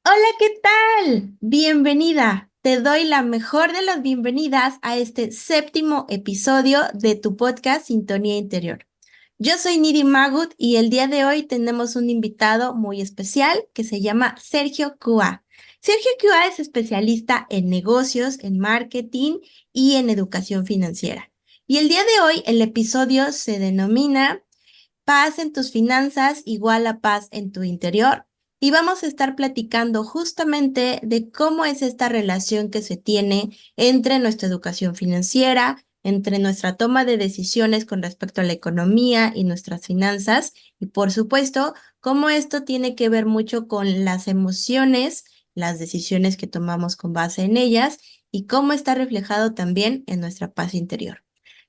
Hola, ¿qué tal? Bienvenida. Te doy la mejor de las bienvenidas a este séptimo episodio de tu podcast Sintonía Interior. Yo soy Nidi Magut y el día de hoy tenemos un invitado muy especial que se llama Sergio Cua. Sergio Cua es especialista en negocios, en marketing y en educación financiera. Y el día de hoy el episodio se denomina Paz en tus finanzas igual a paz en tu interior. Y vamos a estar platicando justamente de cómo es esta relación que se tiene entre nuestra educación financiera, entre nuestra toma de decisiones con respecto a la economía y nuestras finanzas, y por supuesto, cómo esto tiene que ver mucho con las emociones, las decisiones que tomamos con base en ellas, y cómo está reflejado también en nuestra paz interior.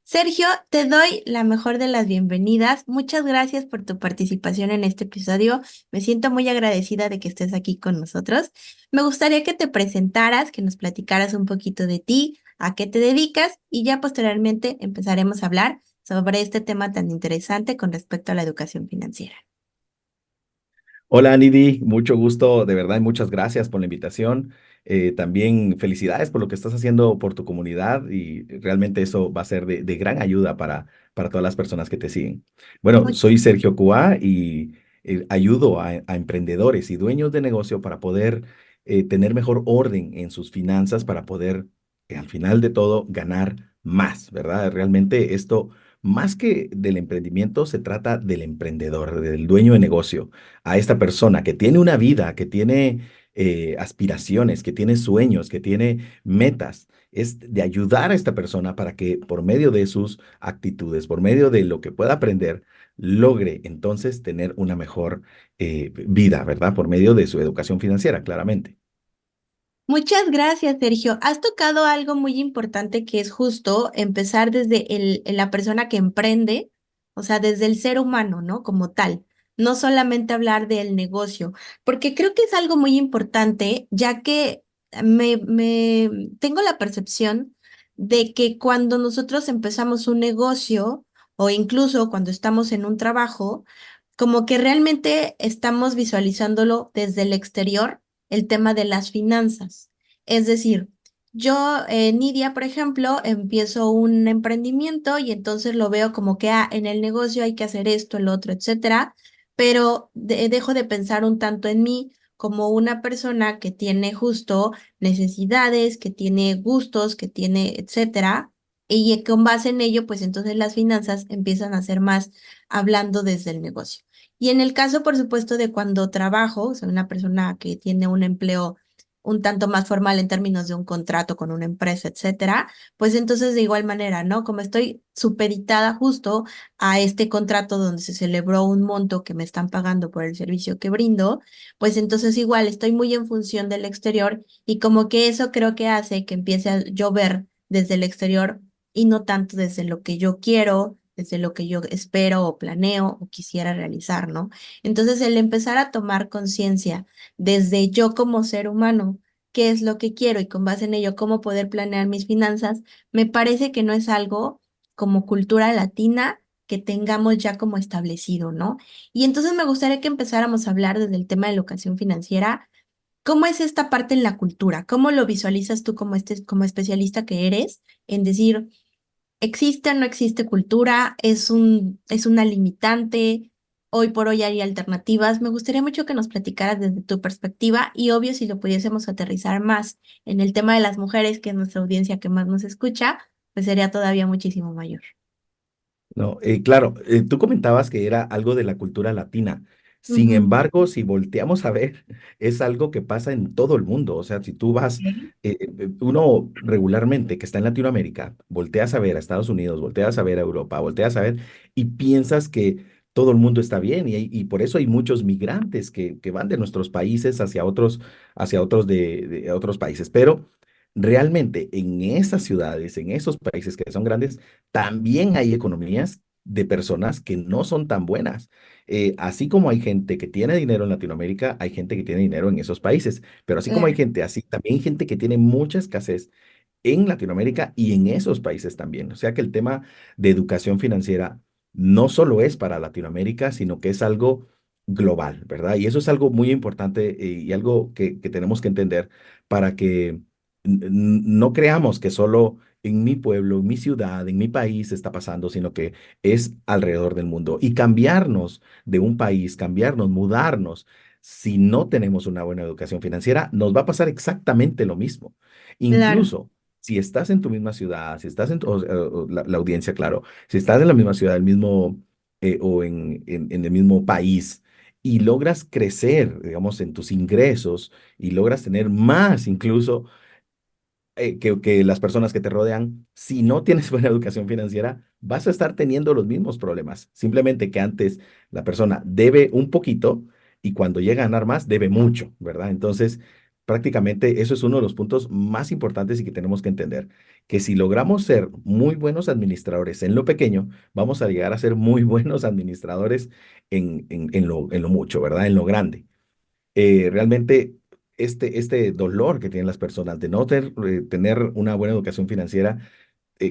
Sergio, te doy la mejor de las bienvenidas. Muchas gracias por tu participación en este episodio. Me siento muy agradecida de que estés aquí con nosotros. Me gustaría que te presentaras, que nos platicaras un poquito de ti, a qué te dedicas y ya posteriormente empezaremos a hablar sobre este tema tan interesante con respecto a la educación financiera. Hola Nidi, mucho gusto, de verdad, y muchas gracias por la invitación. También felicidades por lo que estás haciendo por tu comunidad y realmente eso va a ser de gran ayuda para todas las personas que te siguen. Bueno, Muy- soy Sergio Cua y ayudo a emprendedores y dueños de negocio para poder tener mejor orden en sus finanzas, para poder, al final de todo, ganar más, ¿verdad? Realmente esto, más que del emprendimiento, se trata del emprendedor, del dueño de negocio, a esta persona que tiene una vida, que tiene aspiraciones, que tiene sueños, que tiene metas, es de ayudar a esta persona para que por medio de sus actitudes, por medio de lo que pueda aprender, logre entonces tener una mejor vida, ¿verdad? Por medio de su educación financiera, claramente. Muchas gracias, Sergio. Has tocado algo muy importante que es justo empezar desde la persona que emprende, o sea, desde el ser humano, ¿no? Como tal, no solamente hablar del negocio, porque creo que es algo muy importante, ya que me tengo la percepción de que cuando nosotros empezamos un negocio o incluso cuando estamos en un trabajo, como que realmente estamos visualizándolo desde el exterior el tema de las finanzas. Es decir, yo, Nidia, por ejemplo, empiezo un emprendimiento y entonces lo veo como que en el negocio hay que hacer esto, el otro, etcétera, pero dejo de pensar un tanto en mí como una persona que tiene justo necesidades, que tiene gustos, que tiene, etcétera, y con base en ello, pues entonces las finanzas empiezan a ser más hablando desde el negocio. Y en el caso, por supuesto, de cuando trabajo, soy una persona que tiene un empleo un tanto más formal en términos de un contrato con una empresa, etcétera, pues entonces de igual manera, ¿no? Como estoy supeditada justo a este contrato donde se celebró un monto que me están pagando por el servicio que brindo, pues entonces igual estoy muy en función del exterior y como que eso creo que hace que empiece a llover desde el exterior y no tanto desde lo que yo quiero, desde lo que yo espero o planeo o quisiera realizar, ¿no? Entonces, el empezar a tomar conciencia desde yo como ser humano, qué es lo que quiero y con base en ello cómo poder planear mis finanzas, me parece que no es algo como cultura latina que tengamos ya como establecido, ¿no? Y entonces me gustaría que empezáramos a hablar desde el tema de educación financiera. ¿Cómo es esta parte en la cultura? ¿Cómo lo visualizas tú como como especialista que eres en decir, ¿existe o no existe cultura? Es una limitante? Hoy por hoy hay alternativas. Me gustaría mucho que nos platicaras desde tu perspectiva y obvio si lo pudiésemos aterrizar más en el tema de las mujeres, que es nuestra audiencia que más nos escucha, pues sería todavía muchísimo mayor. No, claro, tú comentabas que era algo de la cultura latina. Sin Ujú. embargo, si volteamos a ver, es algo que pasa en todo el mundo. O sea, si tú vas, Ok. uno regularmente que está en Latinoamérica, volteas a ver a Estados Unidos, volteas a ver a Europa, volteas a ver y piensas que todo el mundo está bien. Y por eso hay muchos migrantes que van de nuestros países hacia otros de otros países. Pero realmente en esas ciudades, en esos países que son grandes, también hay economías de personas que no son tan buenas. Así como hay gente que tiene dinero en Latinoamérica, hay gente que tiene dinero en esos países. Pero así como hay Claro. gente así, también hay gente que tiene mucha escasez en Latinoamérica y en esos países también. O sea que el tema de educación financiera no solo es para Latinoamérica, sino que es algo global, ¿verdad? Y eso es algo muy importante y algo que tenemos que entender para que no creamos que solo en mi pueblo, en mi ciudad, en mi país está pasando, sino que es alrededor del mundo. Y cambiarnos de un país, cambiarnos, mudarnos, si no tenemos una buena educación financiera, nos va a pasar exactamente lo mismo. Claro, Incluso si estás en tu misma ciudad, si estás en la audiencia, claro, si estás en la misma ciudad, el mismo o en el mismo país y logras crecer, digamos, en tus ingresos y logras tener más incluso que las personas que te rodean, si no tienes buena educación financiera, vas a estar teniendo los mismos problemas. Simplemente que antes la persona debe un poquito y cuando llega a ganar más, debe mucho, ¿verdad? Entonces, prácticamente eso es uno de los puntos más importantes y que tenemos que entender, que si logramos ser muy buenos administradores en lo pequeño, vamos a llegar a ser muy buenos administradores en lo mucho, ¿verdad? En lo grande. Realmente este dolor que tienen las personas de no tener una buena educación financiera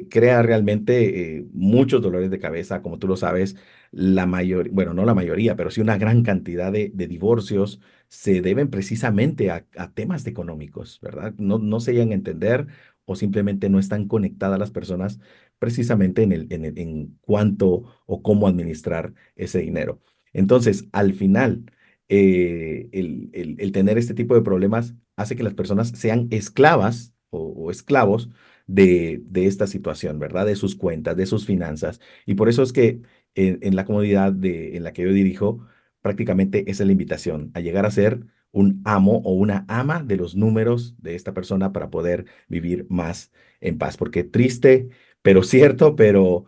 crea realmente muchos dolores de cabeza, como tú lo sabes, la mayoría, bueno, no la mayoría, pero sí una gran cantidad de divorcios se deben precisamente a temas económicos, ¿verdad? No, no se llegan a entender o simplemente no están conectadas las personas precisamente en cuánto o cómo administrar ese dinero. Entonces, al final, el tener este tipo de problemas hace que las personas sean esclavas o esclavos de esta situación, ¿verdad? De sus cuentas, de sus finanzas. Y por eso es que en la comunidad en la que yo dirijo, prácticamente esa es la invitación, a llegar a ser un amo o una ama de los números de esta persona para poder vivir más en paz. Porque triste, pero cierto, pero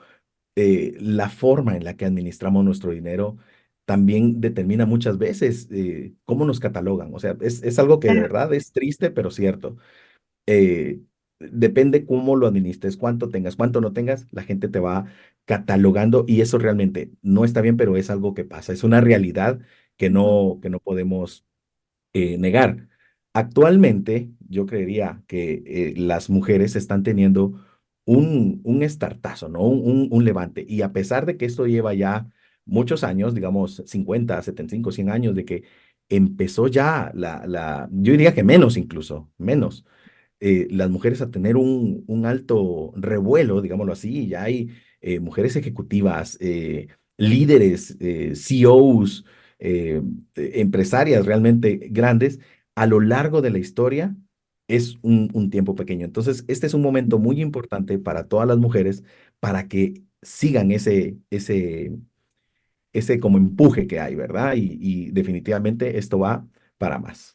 la forma en la que administramos nuestro dinero también determina muchas veces cómo nos catalogan. O sea, es algo que de claro. verdad es triste, pero cierto. eh, Depende cómo lo administres, cuánto tengas, cuánto no tengas, la gente te va catalogando y eso realmente no está bien, pero es algo que pasa, es una realidad Ujú. que no podemos negar. Actualmente, yo creería que las mujeres están teniendo un estartazo, ¿no? Un levante. Y a pesar de que esto lleva ya muchos años, digamos 50, 75, 100 años, de que empezó ya yo diría que menos incluso, menos las mujeres a tener un alto revuelo, digámoslo así. Ya hay mujeres ejecutivas, líderes, CEOs, empresarias realmente grandes a lo largo de la historia. Es un tiempo pequeño. Entonces, este es un momento muy importante para todas las mujeres para que sigan ese como empuje que hay, ¿verdad? Y definitivamente esto va para más.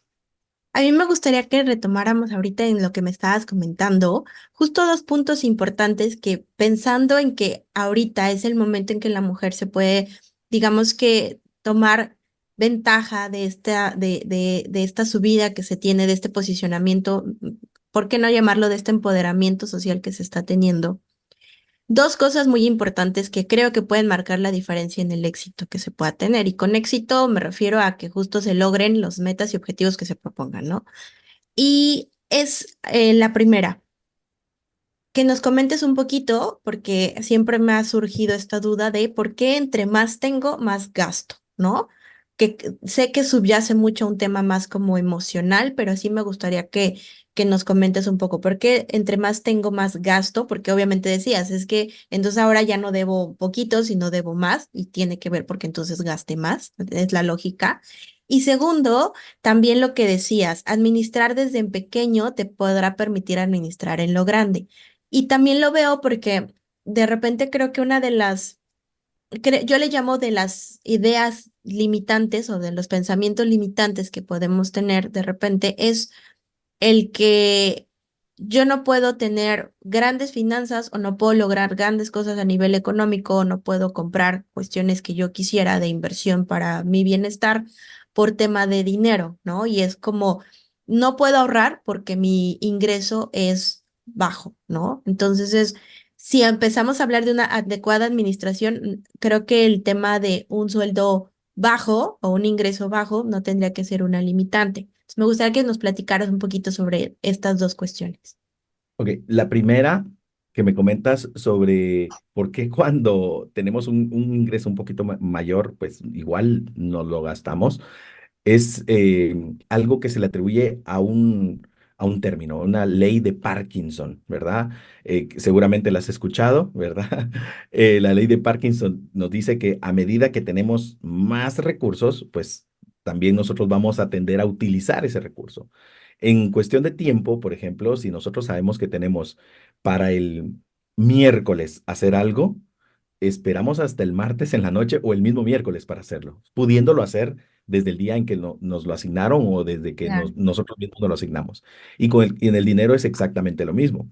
A mí me gustaría que retomáramos ahorita en lo que me estabas comentando, justo dos puntos importantes que pensando en que ahorita es el momento en que la mujer se puede, digamos que, tomar ventaja de de esta subida que se tiene, de este posicionamiento, ¿por qué no llamarlo de este empoderamiento social que se está teniendo? Dos cosas muy importantes que creo que pueden marcar la diferencia en el éxito que se pueda tener. Y con éxito me refiero a que justo se logren los metas y objetivos que se propongan, ¿no? Y es la primera, que nos comentes un poquito, porque siempre me ha surgido esta duda de por qué entre más tengo, más gasto, ¿no? Sé que subyace mucho a un tema más como emocional, pero sí me gustaría que nos comentes un poco, ¿por qué entre más tengo, más gasto? Porque obviamente decías, es que entonces ahora ya no debo poquito, sino debo más, y tiene que ver porque entonces gaste más, es la lógica. Y segundo, también lo que decías, administrar desde en pequeño te podrá permitir administrar en lo grande. Y también lo veo porque de repente creo que una de yo le llamo de las ideas limitantes o de los pensamientos limitantes que podemos tener de repente es el que yo no puedo tener grandes finanzas o no puedo lograr grandes cosas a nivel económico o no puedo comprar cuestiones que yo quisiera de inversión para mi bienestar por tema de dinero, ¿no? Y es como, no puedo ahorrar porque mi ingreso es bajo, ¿no? Entonces si empezamos a hablar de una adecuada administración, creo que el tema de un sueldo bajo o un ingreso bajo no tendría que ser una limitante. Me gustaría que nos platicaras un poquito sobre estas dos cuestiones. Ok, la primera. que me comentas sobre por qué cuando tenemos un ingreso un poquito mayor, pues igual nos lo gastamos, es algo que se le atribuye a un término, una ley de Parkinson, ¿verdad? Que seguramente la has escuchado, ¿verdad? La ley de Parkinson nos dice que a medida que tenemos más recursos, pues también nosotros vamos a tender a utilizar ese recurso. En cuestión de tiempo, por ejemplo, si nosotros sabemos que tenemos para el miércoles hacer algo, esperamos hasta el martes en la noche o el mismo miércoles para hacerlo, pudiéndolo hacer desde el día en que nos lo asignaron o desde que Claro. nosotros mismos nos lo asignamos. Y en el dinero es exactamente lo mismo.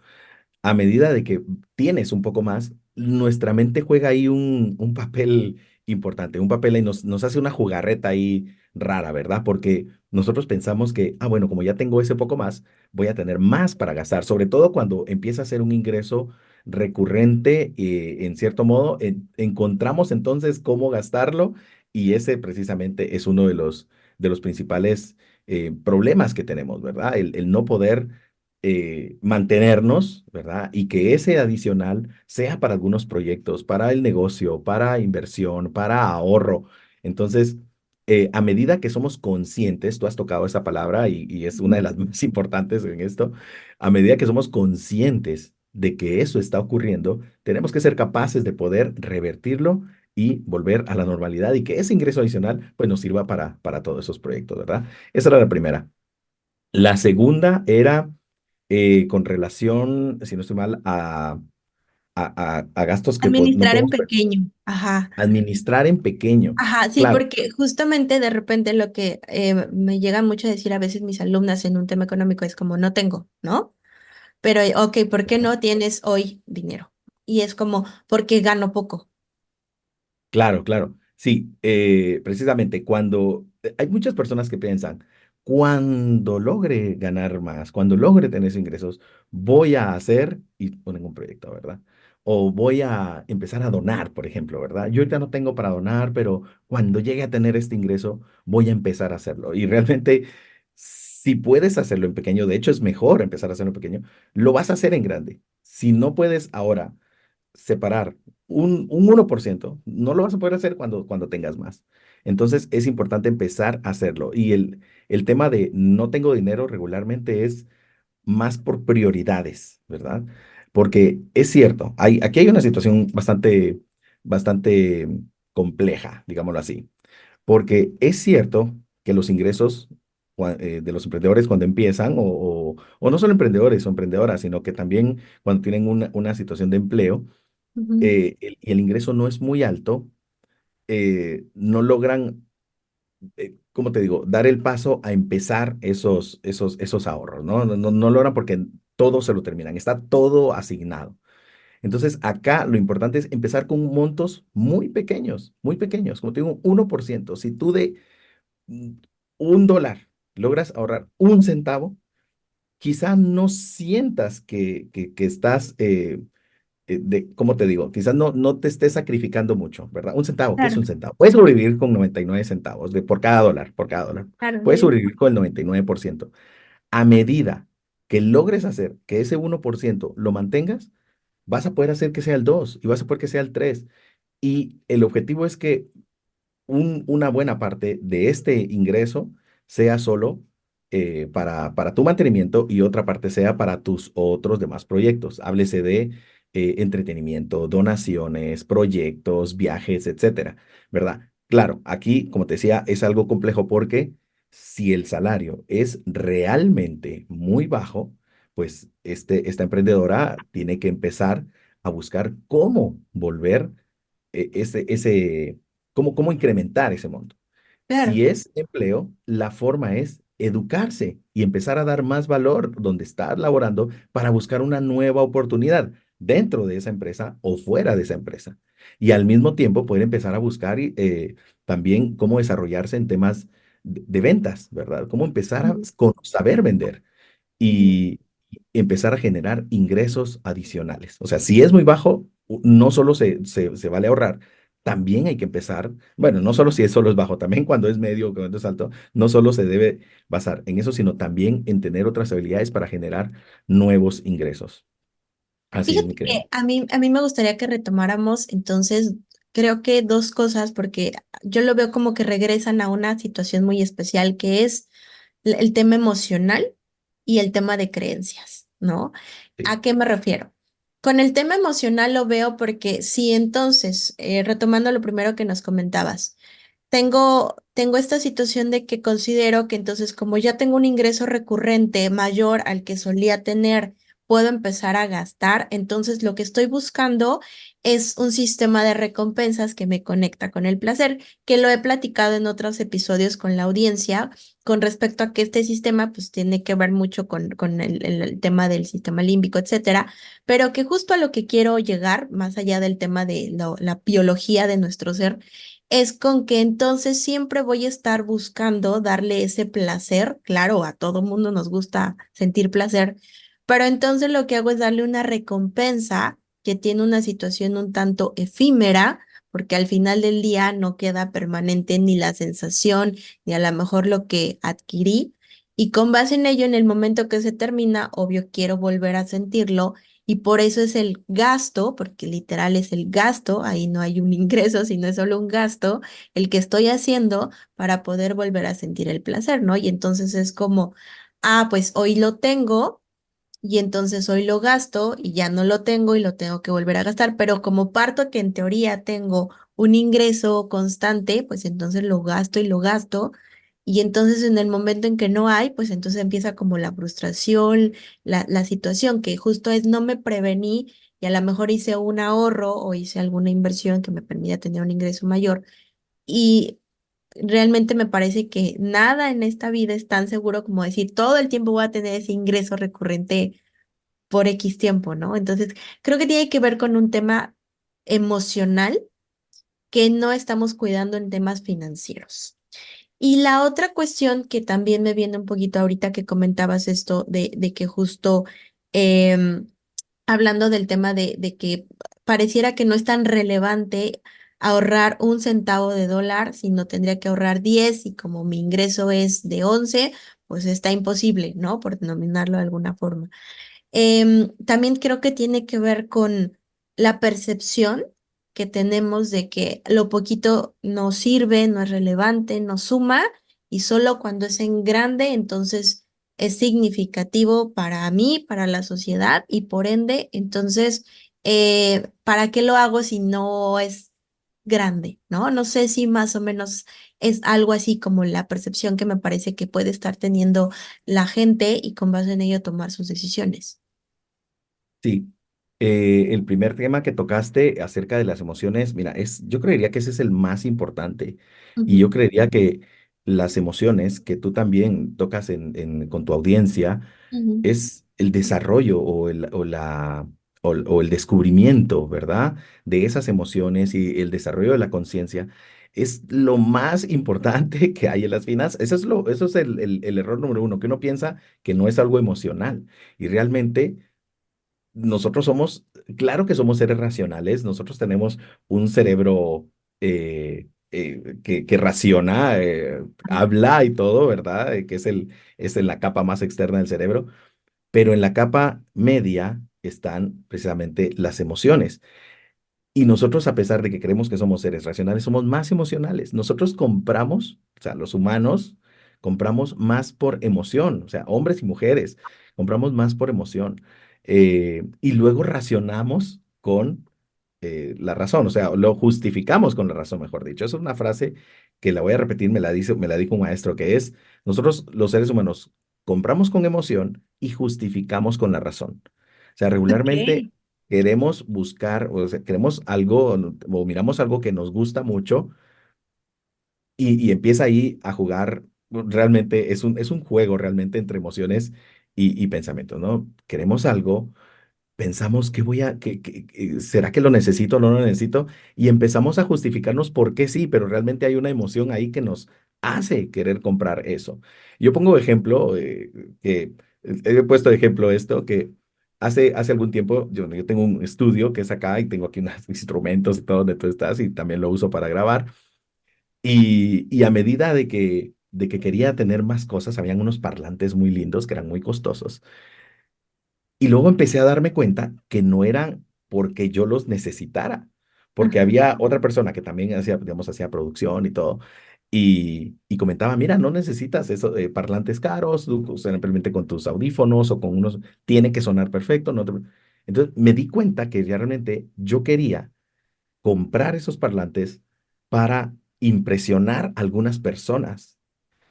A medida de que tienes un poco más, nuestra mente juega ahí un papel importante, un papel y nos hace una jugarreta ahí rara, ¿verdad? Porque nosotros pensamos que, ah, bueno, como ya tengo ese poco más, voy a tener más para gastar, sobre todo cuando empieza a ser un ingreso recurrente, en cierto modo, encontramos entonces cómo gastarlo y ese precisamente es uno de los principales problemas que tenemos, ¿verdad? El no poder mantenernos, ¿verdad? Y que ese adicional sea para algunos proyectos, para el negocio, para inversión, para ahorro. Entonces, a medida que somos conscientes, tú has tocado esa palabra y es una de las más importantes en esto, a medida que somos conscientes de que eso está ocurriendo, tenemos que ser capaces de poder revertirlo y volver a la normalidad y que ese ingreso adicional pues nos sirva para todos esos proyectos, ¿verdad? Esa era la primera. La segunda era con relación, si no estoy mal, a gastos que no Administrar en podemos pequeño. Ajá. administrar en pequeño. Ajá, sí, Claro, porque justamente de repente lo que me llega mucho a decir a veces mis alumnas en un tema económico es como no tengo, ¿no? Pero, ok, ¿por qué no tienes hoy dinero? Y es como, porque gano poco. claro, claro. Sí, precisamente cuando hay muchas personas que piensan, cuando logre ganar más, cuando logre tener esos ingresos, voy a hacer y ponen un proyecto, ¿verdad? O voy a empezar a donar, por ejemplo, ¿verdad? Yo ahorita no tengo para donar, pero cuando llegue a tener este ingreso, voy a empezar a hacerlo. Y realmente, si puedes hacerlo en pequeño, de hecho es mejor empezar a hacerlo en pequeño, lo vas a hacer en grande. Si no puedes ahora separar un 1%, no lo vas a poder hacer cuando tengas más. Entonces es importante empezar a hacerlo. Y el tema de no tengo dinero regularmente es más por prioridades, ¿verdad? Porque es cierto, aquí hay una situación bastante compleja, digámoslo así. Porque es cierto que los ingresos de los emprendedores cuando empiezan, o no solo emprendedores o emprendedoras, sino que también cuando tienen una situación de empleo, Ujú. y el ingreso no es muy alto, no logran, ¿cómo te digo?, dar el paso a empezar esos ahorros, ¿no? No logran porque todo se lo terminan, está todo asignado. Entonces, acá lo importante es empezar con montos muy pequeños, como te digo, 1%. Si tú de mm, $1 logras ahorrar un centavo, quizá no sientas que estás ¿cómo te digo? Quizás no te estés sacrificando mucho, ¿verdad? Un centavo, ¿qué es Claro, un centavo? Puedes sobrevivir con 99 centavos por cada dólar, por cada dólar. claro, Puedes sí. sobrevivir con el 99%. A medida que logres hacer que ese 1% lo mantengas, vas a poder hacer que sea el 2 y vas a poder que sea el 3. Y el objetivo es que una buena parte de este ingreso sea solo para tu mantenimiento y otra parte sea para tus otros demás proyectos. Háblese de entretenimiento, donaciones, proyectos, viajes, etcétera, ¿verdad? Claro, aquí, como te decía, es algo complejo porque si el salario es realmente muy bajo, pues esta emprendedora tiene que empezar a buscar cómo volver ese cómo incrementar ese monto. Claro. Si es empleo, la forma es educarse y empezar a dar más valor donde estás laborando para buscar una nueva oportunidad dentro de esa empresa o fuera de esa empresa. Y al mismo tiempo poder empezar a buscar también cómo desarrollarse en temas de ventas, ¿verdad? Cómo empezar a Ujú, saber vender ujú. y empezar a generar ingresos adicionales. O sea, si es muy bajo, no solo se vale ahorrar, también hay que empezar, bueno, no solo si es solo es bajo, también cuando es medio o cuando es alto, no solo se debe basar en eso, sino también en tener otras habilidades para generar nuevos ingresos. Así es, Fíjate mi querido. que a mí me gustaría que retomáramos entonces, creo que dos cosas, porque yo lo veo como que regresan a una situación muy especial que es el tema emocional y el tema de creencias, ¿no? Sí, ¿A qué me refiero? Con el tema emocional lo veo porque si entonces, retomando lo primero que nos comentabas, tengo esta situación de que considero que entonces como ya tengo un ingreso recurrente mayor al que solía tener, puedo empezar a gastar. Entonces lo que estoy buscando es un sistema de recompensas que me conecta con el placer, que lo he platicado en otros episodios con la audiencia con respecto a que este sistema pues tiene que ver mucho con el tema del sistema límbico, etcétera, pero que justo a lo que quiero llegar, más allá del tema de la biología de nuestro ser, es con que entonces siempre voy a estar buscando darle ese placer. Claro, a todo mundo nos gusta sentir placer, pero entonces lo que hago es darle una recompensa que tiene una situación un tanto efímera, porque al final del día no queda permanente ni la sensación, ni a lo mejor lo que adquirí. Y con base en ello, en el momento que se termina, obvio, quiero volver a sentirlo. Y por eso es el gasto, porque literal es el gasto, ahí no hay un ingreso, sino es solo un gasto, el que estoy haciendo para poder volver a sentir el placer, ¿no? Y entonces es como, ah, pues hoy lo tengo y entonces hoy lo gasto y ya no lo tengo y lo tengo que volver a gastar, pero como parto que en teoría tengo un ingreso constante, pues entonces lo gasto y lo gasto. Y entonces en el momento en que no hay, pues entonces empieza como la frustración, la situación que justo es no me prevení y a lo mejor hice un ahorro o hice alguna inversión que me permita tener un ingreso mayor. Y realmente me parece que nada en esta vida es tan seguro como decir todo el tiempo voy a tener ese ingreso recurrente por X tiempo, ¿no? Entonces, creo que tiene que ver con un tema emocional que no estamos cuidando en temas financieros. Y la otra cuestión que también me viene un poquito ahorita que comentabas esto de que justo em, hablando del tema de que pareciera que no es tan relevante ahorrar un centavo de dólar, sino tendría que ahorrar 10 y como mi ingreso es de 11 pues está imposible, ¿no? Por denominarlo de alguna forma. También creo que tiene que ver con la percepción que tenemos de que lo poquito no sirve, no es relevante, no suma, y solo cuando es en grande, entonces es significativo para mí, para la sociedad, y por ende, entonces, ¿para qué lo hago si no es grande? ¿No? No sé si más o menos es algo así como la percepción que me parece que puede estar teniendo la gente y con base en ello tomar sus decisiones. sí. El primer tema que tocaste acerca de las emociones, mira, yo creería que ese es el más importante. Y Ujú, yo creería que las emociones que tú también tocas con tu audiencia ujú. es el desarrollo o el descubrimiento, ¿verdad? De esas emociones y el desarrollo de la conciencia es lo más importante que hay en las finanzas. Eso es el error número uno, que uno piensa que no es algo emocional. Y realmente nosotros claro que somos seres racionales, nosotros tenemos un cerebro que raciona, habla y todo, ¿verdad? Que es en la capa más externa del cerebro, pero en la capa media están precisamente las emociones. Y nosotros, a pesar de que creemos que somos seres racionales, somos más emocionales. Nosotros compramos, o sea, los humanos compramos más por emoción, o sea, hombres y mujeres, compramos más por emoción. Y luego racionamos con la razón, o sea, lo justificamos con la razón, mejor dicho. Esa es una frase que la voy a repetir, me la dijo un maestro, que es, nosotros los seres humanos compramos con emoción y justificamos con la razón. O sea, regularmente Ok. queremos buscar, o sea, queremos algo o miramos algo que nos gusta mucho y empieza ahí a jugar. Realmente es un juego realmente entre emociones y pensamientos, ¿no? Queremos algo, pensamos que ¿será que lo necesito o no lo necesito? Y empezamos a justificarnos por qué sí, pero realmente hay una emoción ahí que nos hace querer comprar eso. Yo pongo ejemplo, que he puesto de ejemplo esto, que hace algún tiempo yo tengo un estudio que es acá y tengo aquí unos instrumentos y todo donde tú estás y también lo uso para grabar. Y a medida de que quería tener más cosas, habían unos parlantes muy lindos que eran muy costosos. Y luego empecé a darme cuenta que no eran porque yo los necesitara, porque Ajá. había otra persona que también hacía, digamos, hacía producción y todo, y comentaba, mira, no necesitas eso, parlantes caros, tú simplemente con tus audífonos o con unos, tiene que sonar perfecto. Entonces me di cuenta que ya realmente yo quería comprar esos parlantes para impresionar a algunas personas.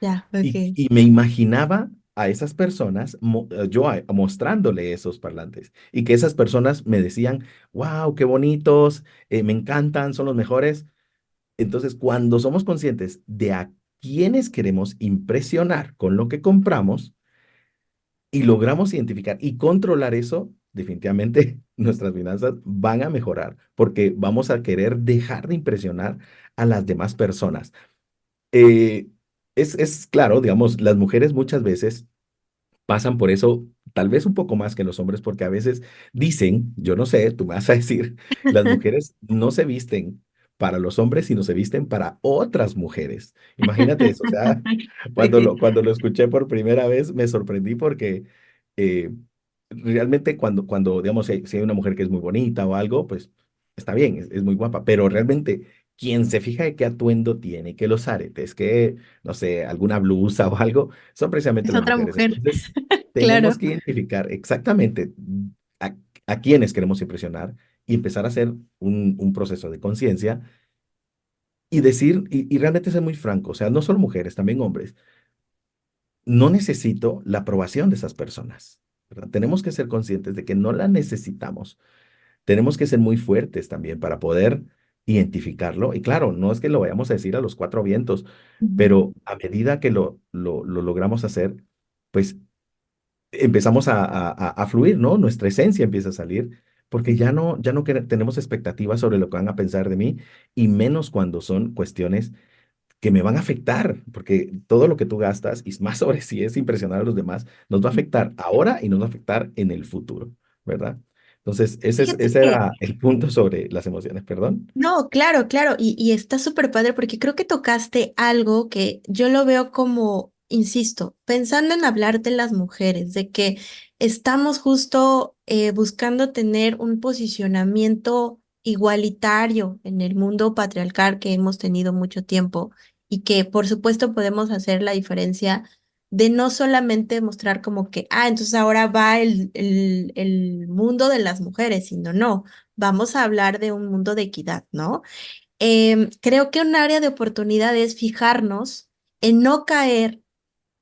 Ya, Y, ok. y me imaginaba a esas personas, mostrándole esos parlantes, y que esas personas me decían, wow, qué bonitos, me encantan, son los mejores. Entonces, cuando somos conscientes de a quiénes queremos impresionar con lo que compramos y logramos identificar y controlar eso, definitivamente nuestras finanzas van a mejorar porque vamos a querer dejar de impresionar a las demás personas. Eh, es claro, digamos, las mujeres muchas veces pasan por eso, tal vez un poco más que los hombres, porque a veces dicen, yo no sé, tú me vas a decir, las mujeres no se visten para los hombres, sino se visten para otras mujeres. Imagínate eso, o sea, Ok. cuando lo escuché por primera vez me sorprendí porque eh, realmente digamos, si hay una mujer que es muy bonita o algo, pues está bien, es muy guapa, pero realmente quien se fija de qué atuendo tiene, que los aretes, que, no sé, alguna blusa o algo, son precisamente Es las otra mujeres. mujer. Entonces, tenemos Claro. que identificar exactamente a, a quiénes queremos impresionar y empezar a hacer un proceso de conciencia y decir, y realmente ser muy franco, o sea, no solo mujeres, también hombres, no necesito la aprobación de esas personas, ¿verdad? Tenemos que ser conscientes de que no la necesitamos. Tenemos que ser muy fuertes también para poder identificarlo. Y claro, no es que lo vayamos a decir a los cuatro vientos, Ujú. pero a medida que lo logramos hacer, pues empezamos a fluir, ¿no? Nuestra esencia empieza a salir, porque ya no tenemos expectativas sobre lo que van a pensar de mí, y menos cuando son cuestiones que me van a afectar, porque todo lo que tú gastas, y más sobre si es impresionar a los demás, nos va a afectar ahora y nos va a afectar en el futuro, ¿verdad? Entonces, Fíjate ese que era el punto sobre las emociones, perdón. no, claro, claro, y está súper padre porque creo que tocaste algo que yo lo veo como, insisto, pensando en hablar de las mujeres, de que estamos justo buscando tener un posicionamiento igualitario en el mundo patriarcal que hemos tenido mucho tiempo y que por supuesto podemos hacer la diferencia de no solamente mostrar como que, entonces ahora va el mundo de las mujeres, sino no, vamos a hablar de un mundo de equidad, ¿no? Creo que un área de oportunidad es fijarnos en no caer.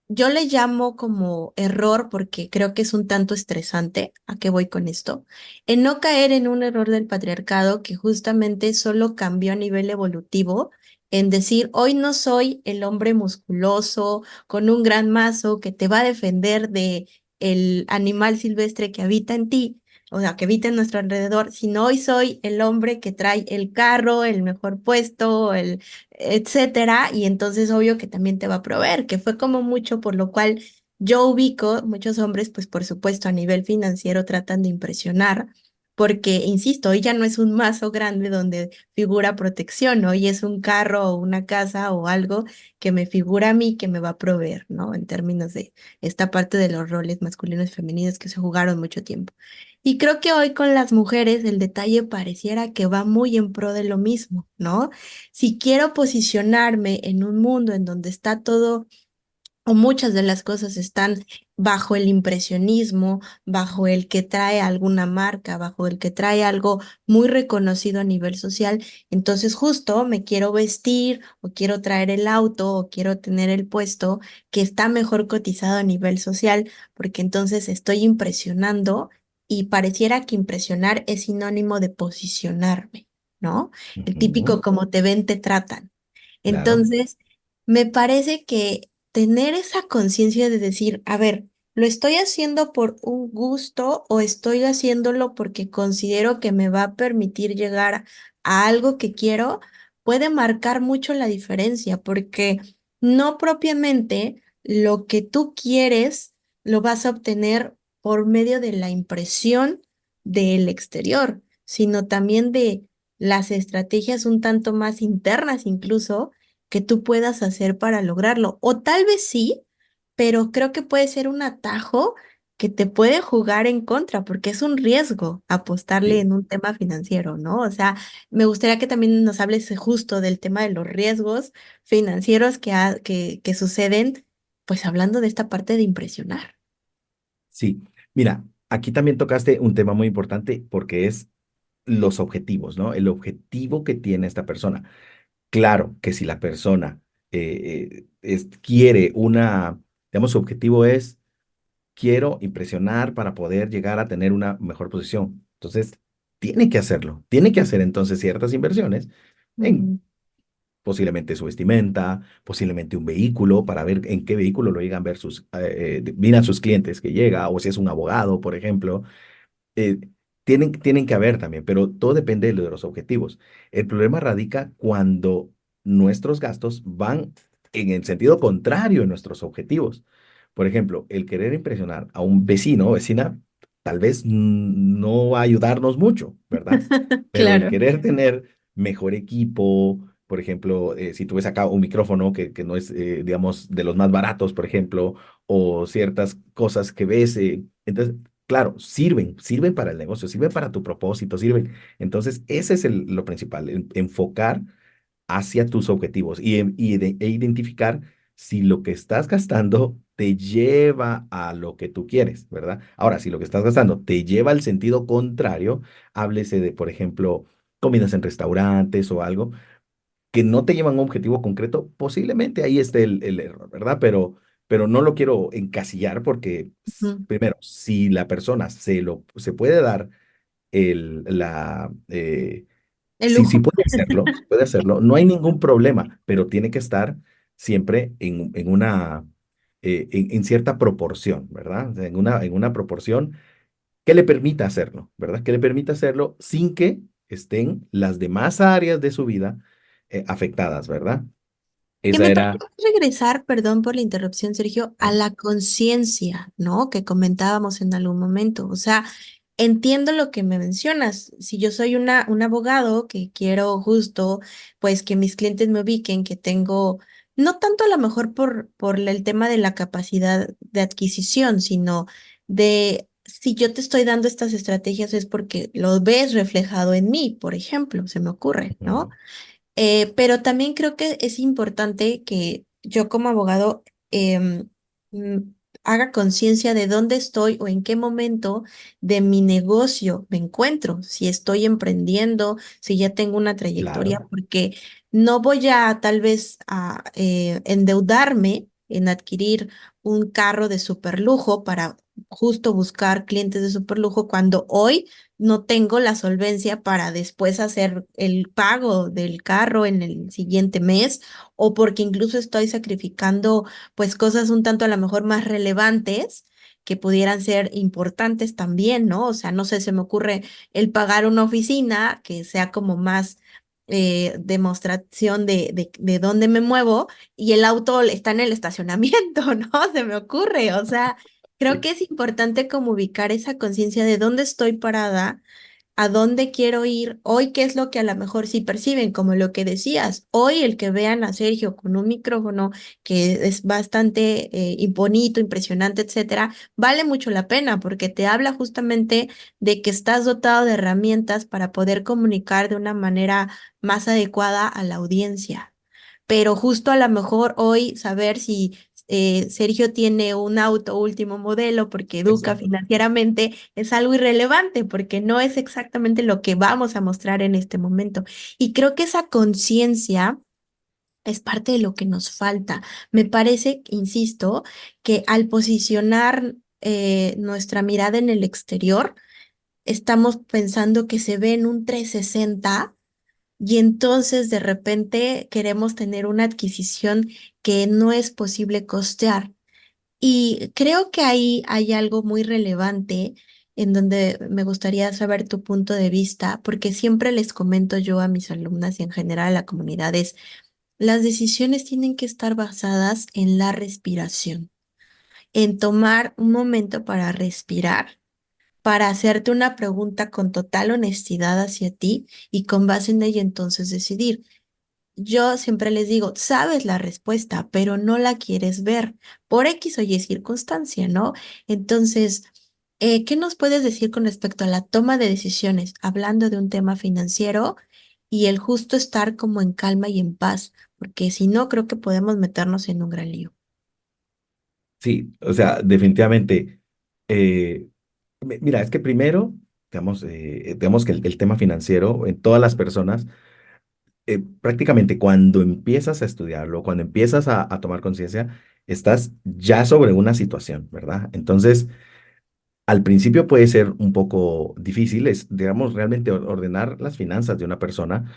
Yo le llamo como error porque creo que es un tanto estresante. ¿A qué voy con esto? En no caer en un error del patriarcado que justamente solo cambió a nivel evolutivo, en decir, hoy no soy el hombre musculoso con un gran mazo que te va a defender de el animal silvestre que habita en ti, o sea, que habita en nuestro alrededor, sino hoy soy el hombre que trae el carro, el mejor puesto, el etcétera, y entonces obvio que también te va a proveer, que fue como mucho por lo cual yo ubico, muchos hombres, pues por supuesto a nivel financiero tratan de impresionar, porque, insisto, hoy ya no es un mazo grande donde figura protección, hoy es un carro o una casa o algo que me figura a mí que me va a proveer, ¿no? En términos de esta parte de los roles masculinos y femeninos que se jugaron mucho tiempo. Y creo que hoy con las mujeres el detalle pareciera que va muy en pro de lo mismo, ¿no? Si quiero posicionarme en un mundo en donde está todo o muchas de las cosas están bajo el impresionismo, bajo el que trae alguna marca, bajo el que trae algo muy reconocido a nivel social, entonces justo me quiero vestir o quiero traer el auto o quiero tener el puesto que está mejor cotizado a nivel social, porque entonces estoy impresionando y pareciera que impresionar es sinónimo de posicionarme, ¿no? El Ujú, típico como te ven, te tratan. claro. Entonces, me parece que tener esa conciencia de decir, a ver, ¿lo estoy haciendo por un gusto o estoy haciéndolo porque considero que me va a permitir llegar a algo que quiero? Puede marcar mucho la diferencia porque no propiamente lo que tú quieres lo vas a obtener por medio de la impresión del exterior, sino también de las estrategias un tanto más internas incluso que tú puedas hacer para lograrlo. O tal vez sí, pero creo que puede ser un atajo que te puede jugar en contra, porque es un riesgo apostarle Sí. en un tema financiero, ¿no? O sea, me gustaría que también nos hables justo del tema de los riesgos financieros que suceden, pues hablando de esta parte de impresionar. Sí, mira, aquí también tocaste un tema muy importante porque es los objetivos, ¿no? El objetivo que tiene esta persona. Claro que si la persona quiere digamos, su objetivo es, quiero impresionar para poder llegar a tener una mejor posición. Entonces, tiene que hacerlo. Tiene que hacer entonces ciertas inversiones en Ujú. posiblemente su vestimenta, posiblemente un vehículo, para ver en qué vehículo lo llegan a ver miran sus clientes que llega, o si es un abogado, por ejemplo. eh, tienen que haber también, pero todo depende de los objetivos. El problema radica cuando nuestros gastos van en el sentido contrario a nuestros objetivos. Por ejemplo, el querer impresionar a un vecino o vecina tal vez no va a ayudarnos mucho, ¿verdad? Pero el Claro. querer tener mejor equipo, por ejemplo, si tú ves acá un micrófono que no es, digamos, de los más baratos, por ejemplo, o ciertas cosas que ves, entonces claro, sirven para el negocio, sirven para tu propósito, sirven. Entonces, ese es lo principal, enfocar hacia tus objetivos e identificar si lo que estás gastando te lleva a lo que tú quieres, ¿verdad? Ahora, si lo que estás gastando te lleva al sentido contrario, háblese de, por ejemplo, comidas en restaurantes o algo que no te llevan a un objetivo concreto, posiblemente ahí esté el error, ¿verdad? Pero no lo quiero encasillar porque, Ujú. primero, si la persona se puede dar El si lujo. puede hacerlo, no hay ningún problema, pero tiene que estar siempre en cierta proporción, ¿verdad? O sea, en una proporción que le permita hacerlo, ¿verdad? Que le permita hacerlo sin que estén las demás áreas de su vida afectadas, ¿verdad? Que Esa me era. parece regresar, perdón por la interrupción, Sergio, a ¿Eh? la conciencia, ¿no? Que comentábamos en algún momento. O sea, entiendo lo que me mencionas. Si yo soy un abogado que quiero justo, pues que mis clientes me ubiquen, que tengo, no tanto a lo mejor por el tema de la capacidad de adquisición, sino de si yo te estoy dando estas estrategias es porque lo ves reflejado en mí, por ejemplo, se me ocurre, ¿no? Ujú. Pero también creo que es importante que yo como abogado em, mm, haga conciencia de dónde estoy o en qué momento de mi negocio me encuentro, si estoy emprendiendo, si ya tengo una trayectoria, Claro, porque no voy a tal vez a endeudarme en adquirir un carro de superlujo para justo buscar clientes de superlujo cuando hoy no tengo la solvencia para después hacer el pago del carro en el siguiente mes o porque incluso estoy sacrificando pues cosas un tanto a lo mejor más relevantes que pudieran ser importantes también, ¿no? O sea, no sé, se me ocurre el pagar una oficina que sea como más demostración de dónde me muevo y el auto está en el estacionamiento, ¿no? Se me ocurre, o sea, creo sí. que es importante como ubicar esa conciencia de dónde estoy parada, a dónde quiero ir, hoy qué es lo que a lo mejor sí perciben, como lo que decías, hoy el que vean a Sergio con un micrófono que es bastante bonito, impresionante, etcétera, vale mucho la pena porque te habla justamente de que estás dotado de herramientas para poder comunicar de una manera más adecuada a la audiencia. Pero justo a lo mejor hoy saber si Sergio tiene un auto último modelo porque educa Exacto. financieramente es algo irrelevante porque no es exactamente lo que vamos a mostrar en este momento. Y creo que esa conciencia es parte de lo que nos falta. Me parece, insisto, que al posicionar nuestra mirada en el exterior, estamos pensando que se ve en un 360 y entonces de repente queremos tener una adquisición que no es posible costear. Y creo que ahí hay algo muy relevante en donde me gustaría saber tu punto de vista, porque siempre les comento yo a mis alumnas y en general a la comunidad es, las decisiones tienen que estar basadas en la respiración, en tomar un momento para respirar, para hacerte una pregunta con total honestidad hacia ti y con base en ello entonces decidir. yo siempre les digo, sabes la respuesta, pero no la quieres ver por X o Y circunstancia, ¿no? Entonces, ¿qué nos puedes decir con respecto a la toma de decisiones, hablando de un tema financiero y el justo estar como en calma y en paz? Porque si no, creo que podemos meternos en un gran lío. Sí, o sea, definitivamente. eh, Mira, es que primero, digamos que el tema financiero en todas las personas, prácticamente cuando empiezas a estudiarlo, cuando empiezas a tomar conciencia, estás ya sobre una situación, ¿verdad? Entonces, al principio puede ser un poco difícil, es, digamos, realmente ordenar las finanzas de una persona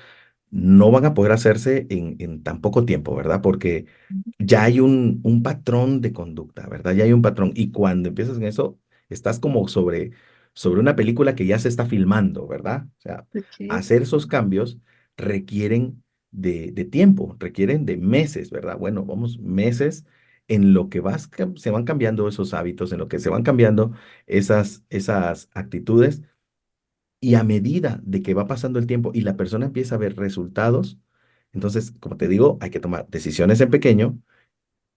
no van a poder hacerse en tan poco tiempo, ¿verdad? Porque ya hay un patrón de conducta, ¿verdad? Ya hay un patrón. Y cuando empiezas en eso, estás como sobre una película que ya se está filmando, ¿verdad? O sea, Ok. hacer esos cambios requieren de tiempo, requieren de meses, ¿verdad? Bueno, vamos, meses en lo que se van cambiando esos hábitos, en lo que se van cambiando esas actitudes. Y a medida de que va pasando el tiempo y la persona empieza a ver resultados, entonces, como te digo, hay que tomar decisiones en pequeño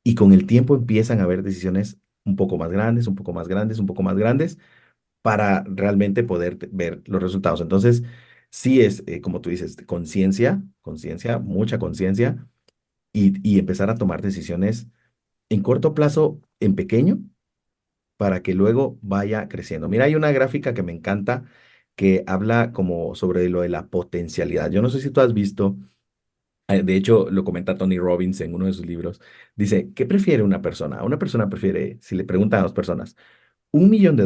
y con el tiempo empiezan a haber decisiones un poco más grandes, un poco más grandes, un poco más grandes para realmente poder ver los resultados. Entonces, sí es, como tú dices, conciencia, conciencia, mucha conciencia y empezar a tomar decisiones en corto plazo, en pequeño, para que luego vaya creciendo. Mira, hay una gráfica que me encanta que habla como sobre lo de la potencialidad. Yo no sé si tú has visto, de hecho lo comenta Tony Robbins en uno de sus libros, dice, ¿qué prefiere una persona? Una persona prefiere, si le preguntan a dos personas, $1 millón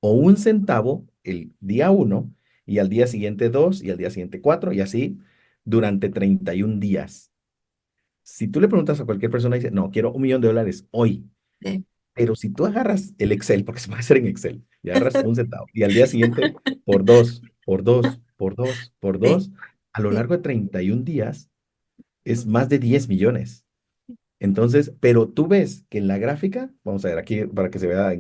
o 1 centavo el día uno y al día siguiente dos y al día siguiente cuatro y así durante 31 días. Si tú le preguntas a cualquier persona, dice, no, quiero $1 millón hoy. Sí. Pero si tú agarras el Excel, porque se puede hacer en Excel, y agarras 1 centavo, y al día siguiente por dos, por dos, por dos, por Sí, dos, a lo sí, largo de 31 días es más de 10 millones. Entonces, pero tú ves que en la gráfica, vamos a ver aquí para que se vea,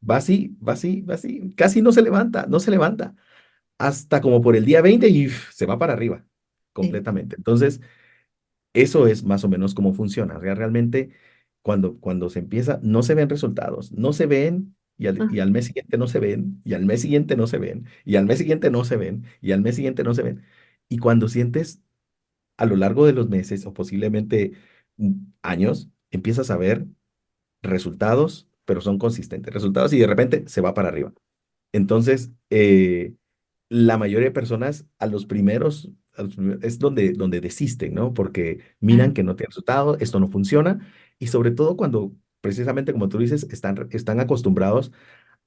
va así, va así, va así, casi no se levanta, no se levanta, hasta como por el día 20 y se va para arriba sí. completamente. Entonces, eso es más o menos cómo funciona. Realmente, cuando se empieza, no se ven resultados, no se ven y al mes siguiente no se ven, y al mes siguiente no se ven, y al mes siguiente no se ven, y al mes siguiente no se ven. Y cuando sientes a lo largo de los meses o posiblemente años, empiezas a ver resultados, pero son consistentes, resultados y de repente se va para arriba. Entonces, la mayoría de personas es donde desisten, ¿no? Porque miran Ah, que no tiene resultado, esto no funciona, y sobre todo cuando, precisamente como tú dices, están acostumbrados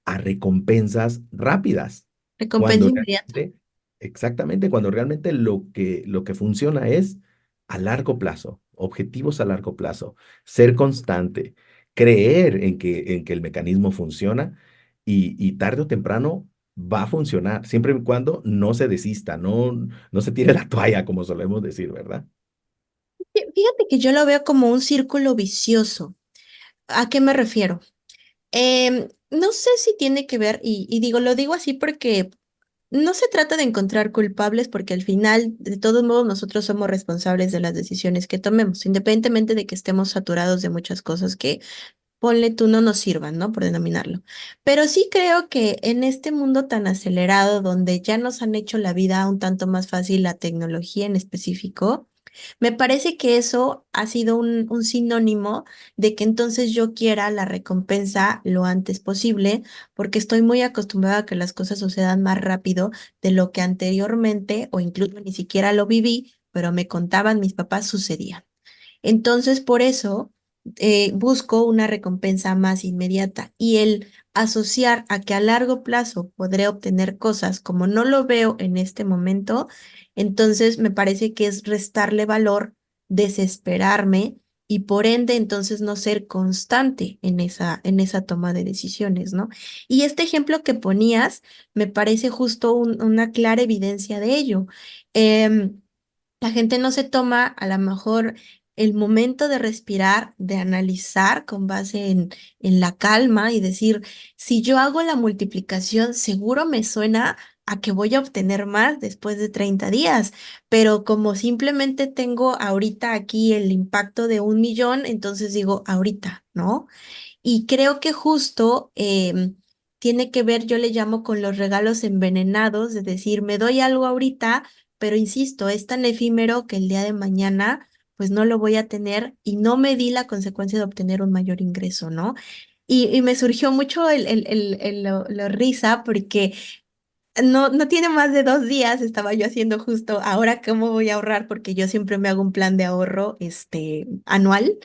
a recompensas rápidas, recompensa cuando inmediata. exactamente, cuando realmente lo que funciona es a largo plazo, objetivos a largo plazo, ser constante, creer en que el mecanismo funciona y tarde o temprano va a funcionar, siempre y cuando no se desista, no se tire la toalla, como solemos decir, ¿verdad? Fíjate que yo lo veo como un círculo vicioso. ¿A qué me refiero? No sé si tiene que ver, y digo, lo digo así porque no se trata de encontrar culpables, porque al final, de todos modos, nosotros somos responsables de las decisiones que tomemos, independientemente de que estemos saturados de muchas cosas que, ponle tú, no nos sirvan, ¿no? Por denominarlo. Pero sí creo que en este mundo tan acelerado, donde ya nos han hecho la vida un tanto más fácil, la tecnología en específico, me parece que eso ha sido un sinónimo de que entonces yo quiera la recompensa lo antes posible, porque estoy muy acostumbrada a que las cosas sucedan más rápido de lo que anteriormente, o incluso ni siquiera lo viví, pero me contaban mis papás sucedía. Entonces, por eso busco una recompensa más inmediata, y el asociar a que a largo plazo podré obtener cosas como no lo veo en este momento, entonces me parece que es restarle valor, desesperarme y por ende entonces no ser constante en esa toma de decisiones, ¿no? Y este ejemplo que ponías me parece justo una clara evidencia de ello. Em, la gente no se toma a lo mejor el momento de respirar, de analizar con base en la calma y decir, si yo hago la multiplicación, seguro me suena a que voy a obtener más después de 30 días, pero como simplemente tengo ahorita aquí el impacto de 1 millón, entonces digo ahorita, ¿no? Y creo que justo tiene que ver, yo le llamo con los regalos envenenados, de decir, me doy algo ahorita, pero insisto, es tan efímero que el día de mañana pues no lo voy a tener y no me di la consecuencia de obtener un mayor ingreso, ¿no? Y me surgió mucho la risa porque no tiene más de 2 días, estaba yo haciendo justo ahora cómo voy a ahorrar, porque yo siempre me hago un plan de ahorro anual.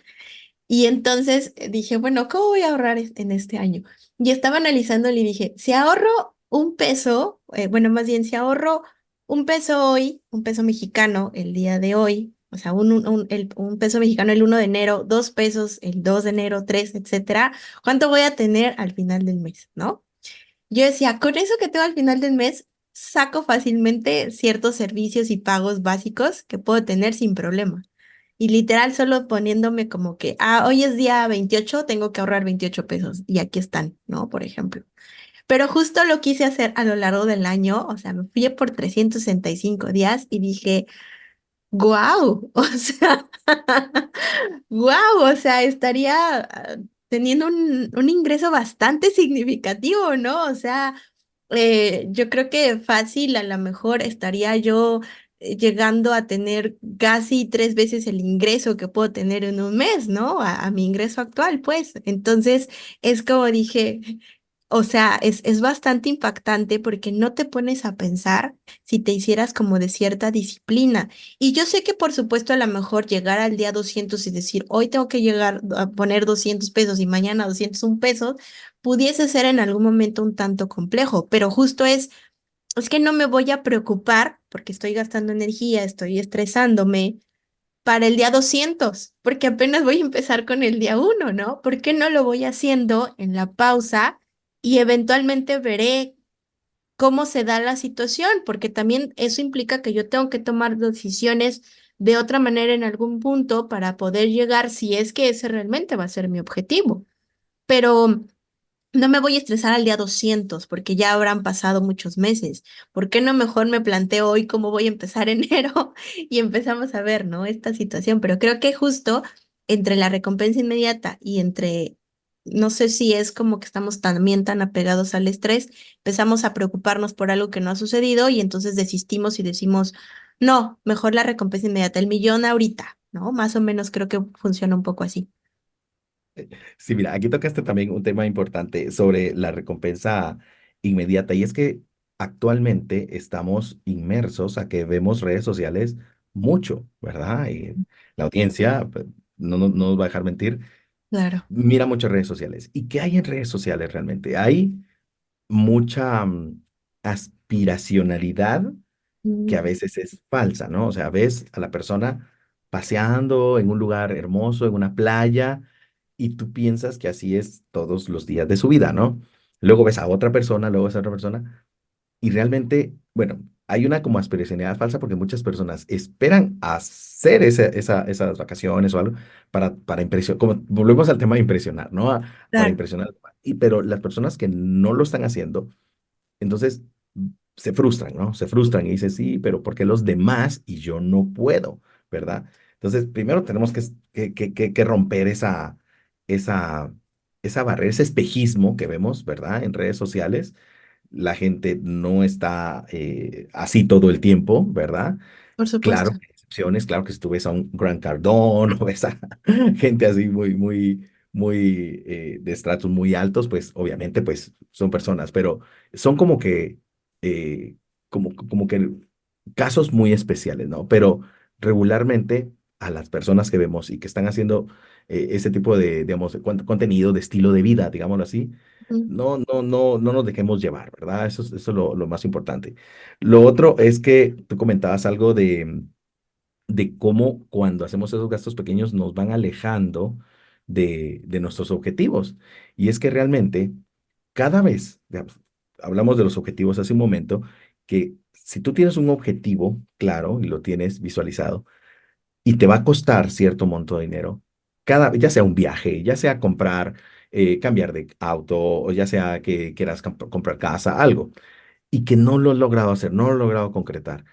Y entonces dije, bueno, ¿cómo voy a ahorrar en este año? Y estaba analizando y dije, si ahorro 1 peso, bueno, más bien si ahorro 1 peso hoy, 1 peso mexicano el día de hoy, o sea, 1 peso mexicano el 1 de enero, 2 pesos el 2 de enero, tres, etcétera, ¿cuánto voy a tener al final del mes, no? Yo decía, con eso que tengo al final del mes, saco fácilmente ciertos servicios y pagos básicos que puedo tener sin problema. Y literal, solo poniéndome como que, hoy es día 28, tengo que ahorrar 28 pesos. Y aquí están, ¿no? Por ejemplo. Pero justo lo quise hacer a lo largo del año, o sea, me fui por 365 días y dije, wow, o sea, wow, o sea, estaría teniendo un ingreso bastante significativo, ¿no? O sea, yo creo que fácil, a lo mejor estaría yo llegando a tener casi 3 veces el ingreso que puedo tener en un mes, ¿no? A mi ingreso actual, pues. Entonces, es como dije, o sea, es bastante impactante porque no te pones a pensar si te hicieras como de cierta disciplina. Y yo sé que, por supuesto, a lo mejor llegar al día 200 y decir, hoy tengo que llegar a poner 200 pesos y mañana 201 pesos, pudiese ser en algún momento un tanto complejo, pero justo es que no me voy a preocupar porque estoy gastando energía, estoy estresándome para el día 200 porque apenas voy a empezar con el día 1, ¿no? ¿Por qué no lo voy haciendo en la pausa y eventualmente veré cómo se da la situación? Porque también eso implica que yo tengo que tomar decisiones de otra manera en algún punto para poder llegar, si es que ese realmente va a ser mi objetivo. Pero no me voy a estresar al día 200 porque ya habrán pasado muchos meses. ¿Por qué no mejor me planteo hoy cómo voy a empezar enero y empezamos a ver, ¿no? Esta situación. Pero creo que justo entre la recompensa inmediata y entre, no sé si es como que estamos también tan apegados al estrés, empezamos a preocuparnos por algo que no ha sucedido y entonces desistimos y decimos, no, mejor la recompensa inmediata, el millón ahorita, ¿no? Más o menos creo que funciona un poco así. Sí, mira, aquí tocaste también un tema importante sobre la recompensa inmediata y es que actualmente estamos inmersos a que vemos redes sociales mucho, ¿verdad? Y la audiencia, pues, no nos va a dejar mentir, Claro. mira muchas redes sociales. ¿Y qué hay en redes sociales realmente? Hay mucha aspiracionalidad que a Mm, veces es falsa, ¿no? O sea, ves a la persona paseando en un lugar hermoso, en una playa, y tú piensas que así es todos los días de su vida, ¿no? Luego ves a otra persona, luego ves a otra persona, y realmente, bueno, hay una como aspiracionalidad falsa porque muchas personas esperan hacer esas vacaciones o algo para impresionar, como volvemos al tema de impresionar, ¿no? Para claro. impresionar. Pero las personas que no lo están haciendo, entonces se frustran, ¿no? Se frustran y dicen, sí, pero ¿por qué los demás y yo no puedo? ¿Verdad? Entonces, primero tenemos que romper esa, esa barrera, ese espejismo que vemos, ¿verdad? En redes sociales. La gente no está así todo el tiempo, ¿verdad? Por Claro, supuesto. hay excepciones, claro que si tú ves a un Grant Cardone o ves a gente así muy de estratos muy altos, pues obviamente pues son personas, pero son eh, como que casos muy especiales, ¿no? Pero regularmente a las personas que vemos y que están haciendo ese tipo de, digamos, contenido, de estilo de vida, digámoslo así, Mm, no nos dejemos llevar, ¿verdad? Eso es lo más importante. Lo otro es que tú comentabas algo de cómo cuando hacemos esos gastos pequeños nos van alejando de nuestros objetivos. Y es que realmente cada vez, digamos, hablamos de los objetivos hace un momento, que si tú tienes un objetivo claro y lo tienes visualizado y te va a costar cierto monto de dinero, ya sea un viaje, ya sea comprar, cambiar de auto, o ya sea que quieras comprar casa, algo. y que no lo he logrado hacer, no lo he logrado concretar.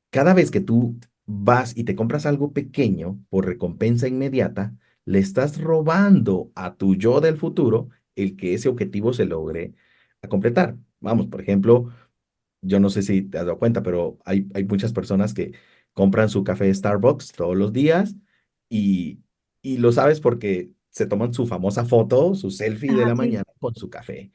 Cada vez que tú vas y te compras algo pequeño por recompensa inmediata, le estás robando a tu yo del futuro el que ese objetivo se logre a completar. Vamos, por ejemplo, yo no sé si te has dado cuenta, pero hay muchas personas que compran su café de Starbucks todos los días y, y lo sabes porque se toman su famosa foto, su selfie de Ajá, la sí. mañana con su café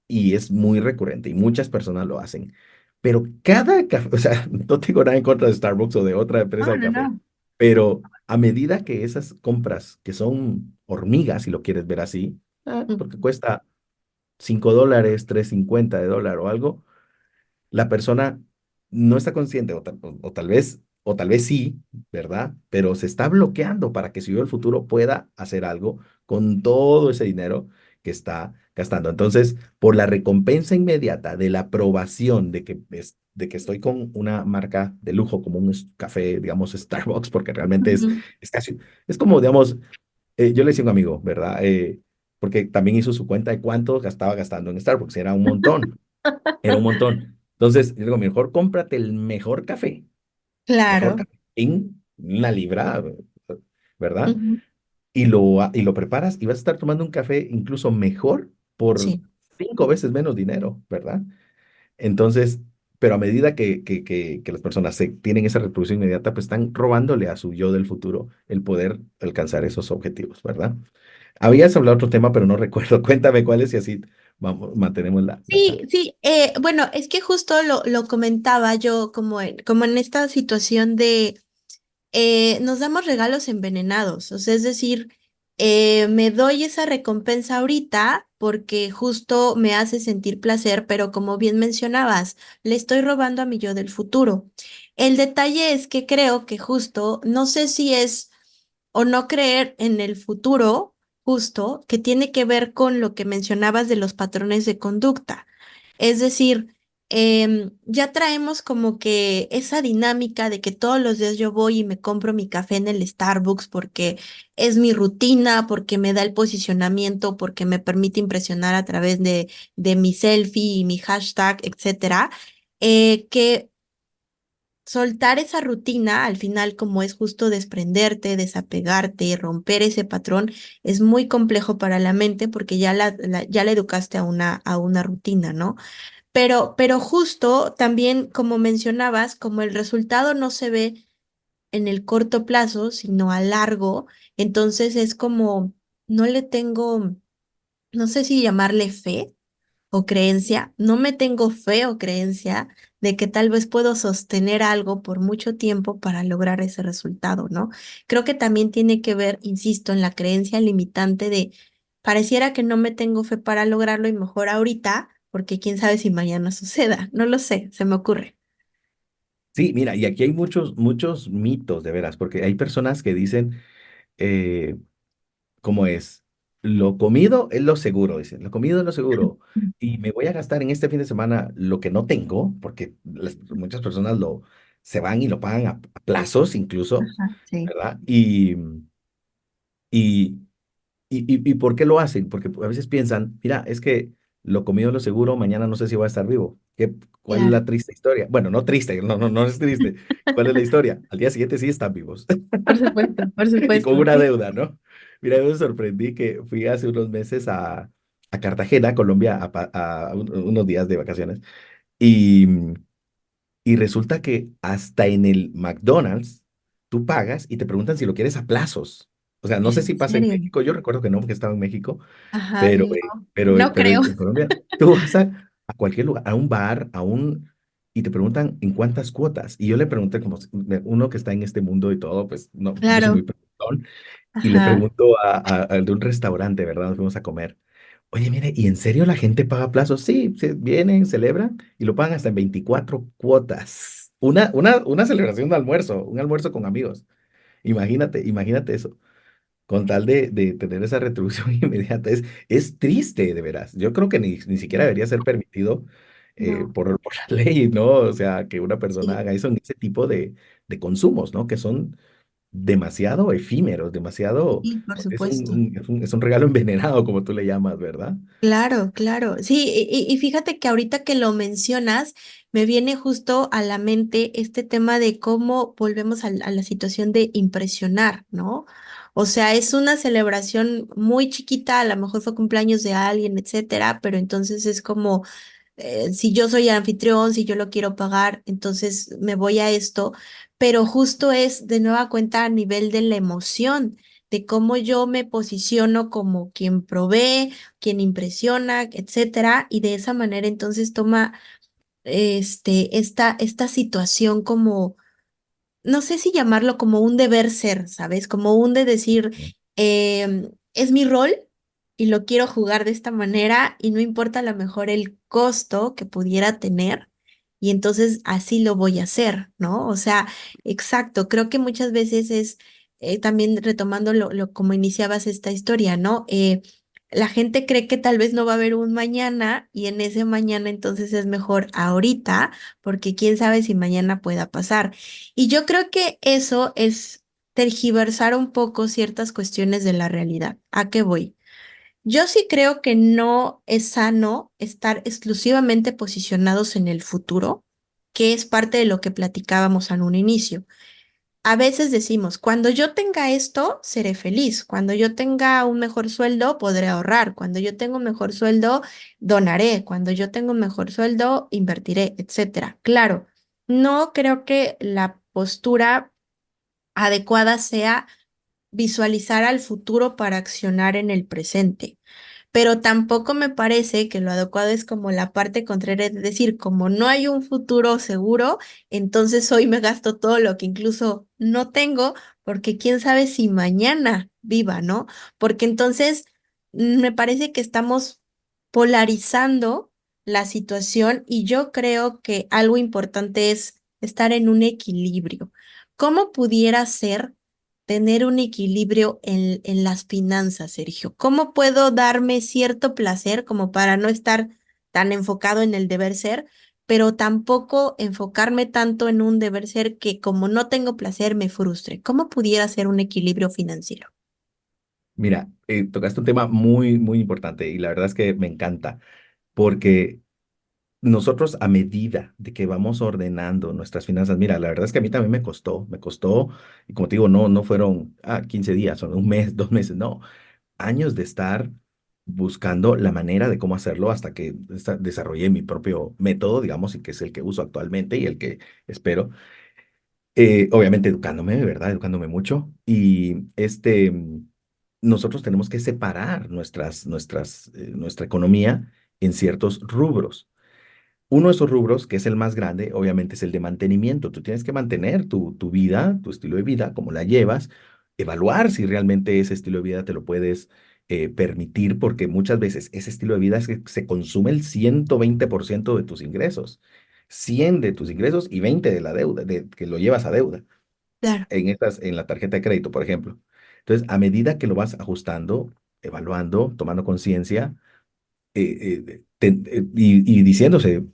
y es muy recurrente y muchas personas lo hacen. Pero cada café, o sea, no tengo nada en contra de Starbucks o de otra empresa No, de no, café, no. pero a medida que esas compras, que son hormigas, si lo quieres ver así, Mm, porque cuesta $5, 3.50 de dólar o algo, la persona no está consciente, o tal vez sí, ¿verdad? Pero se está bloqueando para que su yo del futuro pueda hacer algo con todo ese dinero que está gastando. Entonces, por la recompensa inmediata de la aprobación de que estoy con una marca de lujo como un café, digamos, Starbucks, porque realmente ujú. es casi, es como, digamos, yo le decía a un amigo, ¿verdad? Porque también hizo su cuenta de cuánto estaba gastando en Starbucks, era un montón. Era un montón. Entonces, yo digo, mejor cómprate el mejor Claro. café en una libra, ¿verdad? Ujú. Y lo preparas y vas a estar tomando un café incluso mejor por Sí. 5 veces menos dinero, ¿verdad? Entonces, pero a medida que las personas tienen esa reproducción inmediata, pues están robándole a su yo del futuro el poder alcanzar esos objetivos, ¿verdad? Habías hablado de otro tema, pero no recuerdo. Cuéntame cuáles y así vamos, mantenemos la Sí, charla. sí, bueno, es que justo lo comentaba yo como en esta situación de nos damos regalos envenenados, o sea, es decir, me doy esa recompensa ahorita porque justo me hace sentir placer, pero como bien mencionabas, le estoy robando a mi yo del futuro. El detalle es que creo que justo, no sé si es o no creer en el futuro, justo, que tiene que ver con lo que mencionabas de los patrones de conducta. Es decir, ya traemos como que esa dinámica de que todos los días yo voy y me compro mi café en el Starbucks porque es mi rutina, porque me da el posicionamiento, porque me permite impresionar a través de mi selfie y mi hashtag, etcétera, que soltar esa rutina, al final, como es justo desprenderte, desapegarte, romper ese patrón, es muy complejo para la mente porque ya la educaste a una rutina, ¿no? Pero justo también, como mencionabas, como el resultado no se ve en el corto plazo, sino a largo, entonces es como, no le tengo, no sé si llamarle fe o creencia, no me tengo fe o creencia de que tal vez puedo sostener algo por mucho tiempo para lograr ese resultado, ¿no? Creo que también tiene que ver, insisto, en la creencia limitante de pareciera que no me tengo fe para lograrlo y mejor ahorita, porque quién sabe si mañana suceda, no lo sé, se me ocurre. Sí, mira, y aquí hay muchos mitos, de veras, porque hay personas que dicen, eh, ¿cómo es? Lo comido es lo seguro, dicen, lo comido es lo seguro. Y me voy a gastar en este fin de semana lo que no tengo, porque muchas personas se van y lo pagan a plazos incluso, Ajá, sí, ¿verdad? Y, ¿y por qué lo hacen? Porque a veces piensan, mira, es que lo comido lo seguro, mañana no sé si voy a estar vivo. ¿Cuál es claro. la triste historia? Bueno, no triste, no es triste. ¿Cuál es la historia? Al día siguiente sí están vivos Por y con supuesto, una sí. deuda, ¿no? Mira, yo me sorprendí que fui hace unos meses a Cartagena, Colombia, unos días de vacaciones y, y resulta que hasta en el McDonald's tú pagas y te preguntan si lo quieres a plazos. O sea, no sé ¿En si pasa en serio? México, yo recuerdo que no, porque estaba en México, Ajá, no, no pero creo. en Colombia, tú vas a cualquier lugar, a un bar, y te preguntan en cuántas cuotas. Y yo le pregunté, como uno que está en este mundo y todo, pues no, yo soy muy Claro, preguntón, y le ajá, pregunto al de un restaurante, ¿verdad? Nos fuimos a comer. Oye, mire, ¿y en serio la gente paga plazos? Sí, vienen, celebran y lo pagan hasta en 24 cuotas. Una celebración de almuerzo, un almuerzo con amigos. Imagínate eso con tal de tener esa retribución inmediata. Es triste, de veras. Yo creo que ni siquiera debería ser permitido no, por la ley, ¿no? O sea, que una persona sí. haga eso en ese tipo de consumos, ¿no? Que son, demasiado efímeros, demasiado, Sí, por es supuesto. es un regalo envenenado, como tú le llamas, ¿verdad? Claro, claro. Sí, y fíjate que ahorita que lo mencionas, me viene justo a la mente este tema de cómo volvemos a la situación de impresionar, ¿no? O sea, es una celebración muy chiquita, a lo mejor fue cumpleaños de alguien, etcétera, pero entonces es como si yo soy anfitrión, si yo lo quiero pagar, entonces me voy a esto, pero justo es de nueva cuenta a nivel de la emoción, de cómo yo me posiciono como quien provee, quien impresiona, etcétera, y de esa manera entonces toma esta situación como no sé si llamarlo como un deber ser, ¿sabes? Como un de decir, es mi rol y lo quiero jugar de esta manera y no importa a lo mejor el costo que pudiera tener y entonces así lo voy a hacer, ¿no? O sea, exacto, creo que muchas veces es también retomando como iniciabas esta historia, ¿no? La gente cree que tal vez no va a haber un mañana y en ese mañana entonces es mejor ahorita porque quién sabe si mañana pueda pasar. Y yo creo que eso es tergiversar un poco ciertas cuestiones de la realidad. ¿A qué voy? Yo sí creo que no es sano estar exclusivamente posicionados en el futuro, que es parte de lo que platicábamos en un inicio. A veces decimos, cuando yo tenga esto, seré feliz. Cuando yo tenga un mejor sueldo, podré ahorrar. Cuando yo tenga un mejor sueldo, donaré. Cuando yo tenga un mejor sueldo, invertiré, etcétera. Claro, no creo que la postura adecuada sea visualizar al futuro para accionar en el presente. Pero tampoco me parece que lo adecuado es como la parte contraria, es decir, como no hay un futuro seguro, entonces hoy me gasto todo lo que incluso no tengo, porque quién sabe si mañana viva, ¿no? Porque entonces me parece que estamos polarizando la situación y yo creo que algo importante es estar en un equilibrio. ¿Cómo pudiera ser tener un equilibrio en las finanzas, Sergio? ¿Cómo puedo darme cierto placer como para no estar tan enfocado en el deber ser, pero tampoco enfocarme tanto en un deber ser que como no tengo placer me frustre? ¿Cómo pudiera ser un equilibrio financiero? Mira, tocaste un tema muy, muy importante y la verdad es que me encanta porque nosotros a medida de que vamos ordenando nuestras finanzas, mira, la verdad es que a mí también me costó, y como te digo, no fueron 15 días, son un mes, 2 meses, no, años de estar buscando la manera de cómo hacerlo hasta que desarrollé mi propio método, digamos, y que es el que uso actualmente y el que espero. Obviamente educándome, ¿verdad? Educándome mucho. Y nosotros tenemos que separar nuestra economía en ciertos rubros. Uno de esos rubros, que es el más grande, obviamente es el de mantenimiento. Tú tienes que mantener tu vida, tu estilo de vida, cómo la llevas, evaluar si realmente ese estilo de vida te lo puedes permitir, porque muchas veces ese estilo de vida es que se consume el 120% de tus ingresos, 100 de tus ingresos y 20 de la deuda, que lo llevas a deuda Claro. en la tarjeta de crédito, por ejemplo. Entonces, a medida que lo vas ajustando, evaluando, tomando conciencia, y diciéndose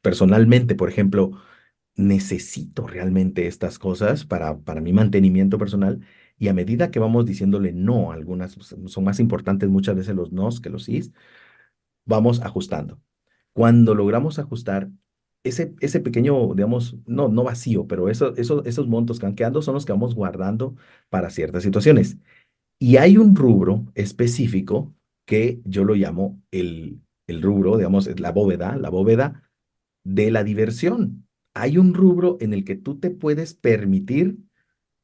personalmente, por ejemplo, necesito realmente estas cosas para mi mantenimiento personal. Y a medida que vamos diciéndole no, algunas son más importantes muchas veces los nos que los sís, vamos ajustando. Cuando logramos ajustar, ese pequeño, digamos, no vacío, pero esos montos que van quedando son los que vamos guardando para ciertas situaciones. Y hay un rubro específico que yo lo llamo el rubro, digamos, es la bóveda de la diversión. Hay un rubro en el que tú te puedes permitir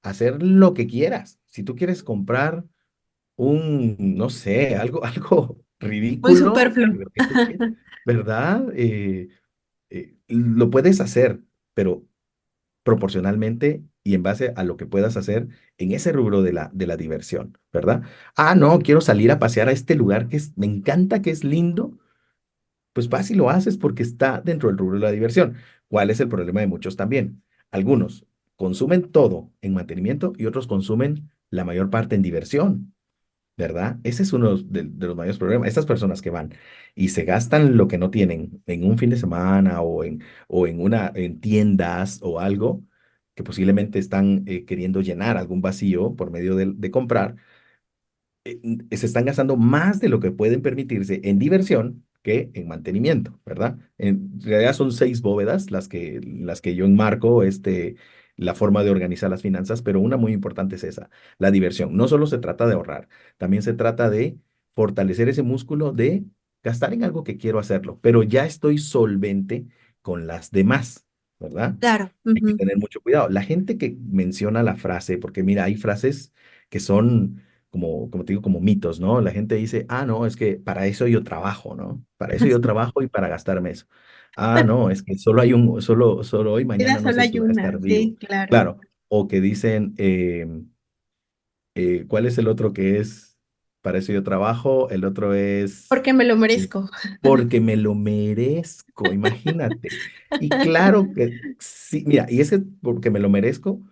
hacer lo que quieras. Si tú quieres comprar no sé, algo Muy ridículo, superfluo. lo que tú quieras, ¿verdad? Lo puedes hacer, pero proporcionalmente y en base a lo que puedas hacer en ese rubro de la diversión, ¿verdad? No, quiero salir a pasear a este lugar me encanta, que es lindo, pues vas y lo haces porque está dentro del rubro de la diversión. ¿Cuál es el problema de muchos también? Algunos consumen todo en mantenimiento y otros consumen la mayor parte en diversión. ¿Verdad? Ese es uno de los mayores problemas. Estas personas que van y se gastan lo que no tienen en un fin de semana o en tiendas o algo, que posiblemente están queriendo llenar algún vacío por medio de comprar, se están gastando más de lo que pueden permitirse en diversión que en mantenimiento, ¿verdad? En realidad son seis bóvedas las que yo enmarco la forma de organizar las finanzas, pero una muy importante es esa, la diversión. No solo se trata de ahorrar, también se trata de fortalecer ese músculo de gastar en algo que quiero hacerlo, pero ya estoy solvente con las demás, ¿verdad? Claro. Hay que Ujú. tener mucho cuidado. La gente que menciona la frase, porque mira, hay frases que son como te digo, como mitos, ¿no? La gente dice, ah, no, es que para eso yo trabajo, ¿no? Para eso yo trabajo y para gastarme eso. Ah, no, es que solo hoy, Vida mañana no solo sé si hay voy a estar una, vivo. sí, claro. Claro, o que dicen, ¿cuál es el otro que es, para eso yo trabajo? El otro es, Porque me lo eh, merezco. porque me lo merezco, imagínate. Y claro que sí, mira, y ese porque me lo merezco.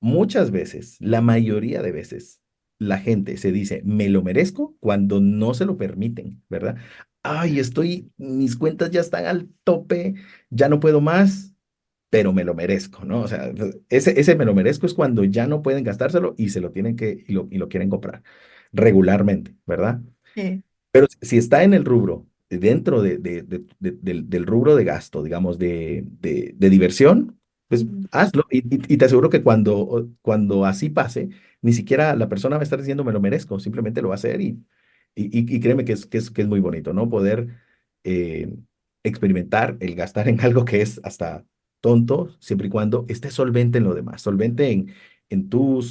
Muchas veces, la mayoría de veces, la gente se dice, me lo merezco cuando no se lo permiten, ¿verdad? Ay, mis cuentas ya están al tope, ya no puedo más, pero me lo merezco, ¿no? O sea, ese me lo merezco es cuando ya no pueden gastárselo y se lo tienen y lo quieren comprar regularmente, ¿verdad? Sí. Pero si está en el rubro, dentro del rubro de gasto, digamos, de diversión, pues Ujú. hazlo. Y te aseguro que cuando así pase, ni siquiera la persona va a estar diciendo me lo merezco, simplemente lo va a hacer y créeme que es muy bonito, ¿no? Poder eh, experimentar el gastar en algo que es hasta tonto, siempre y cuando estés solvente en lo demás, solvente en tu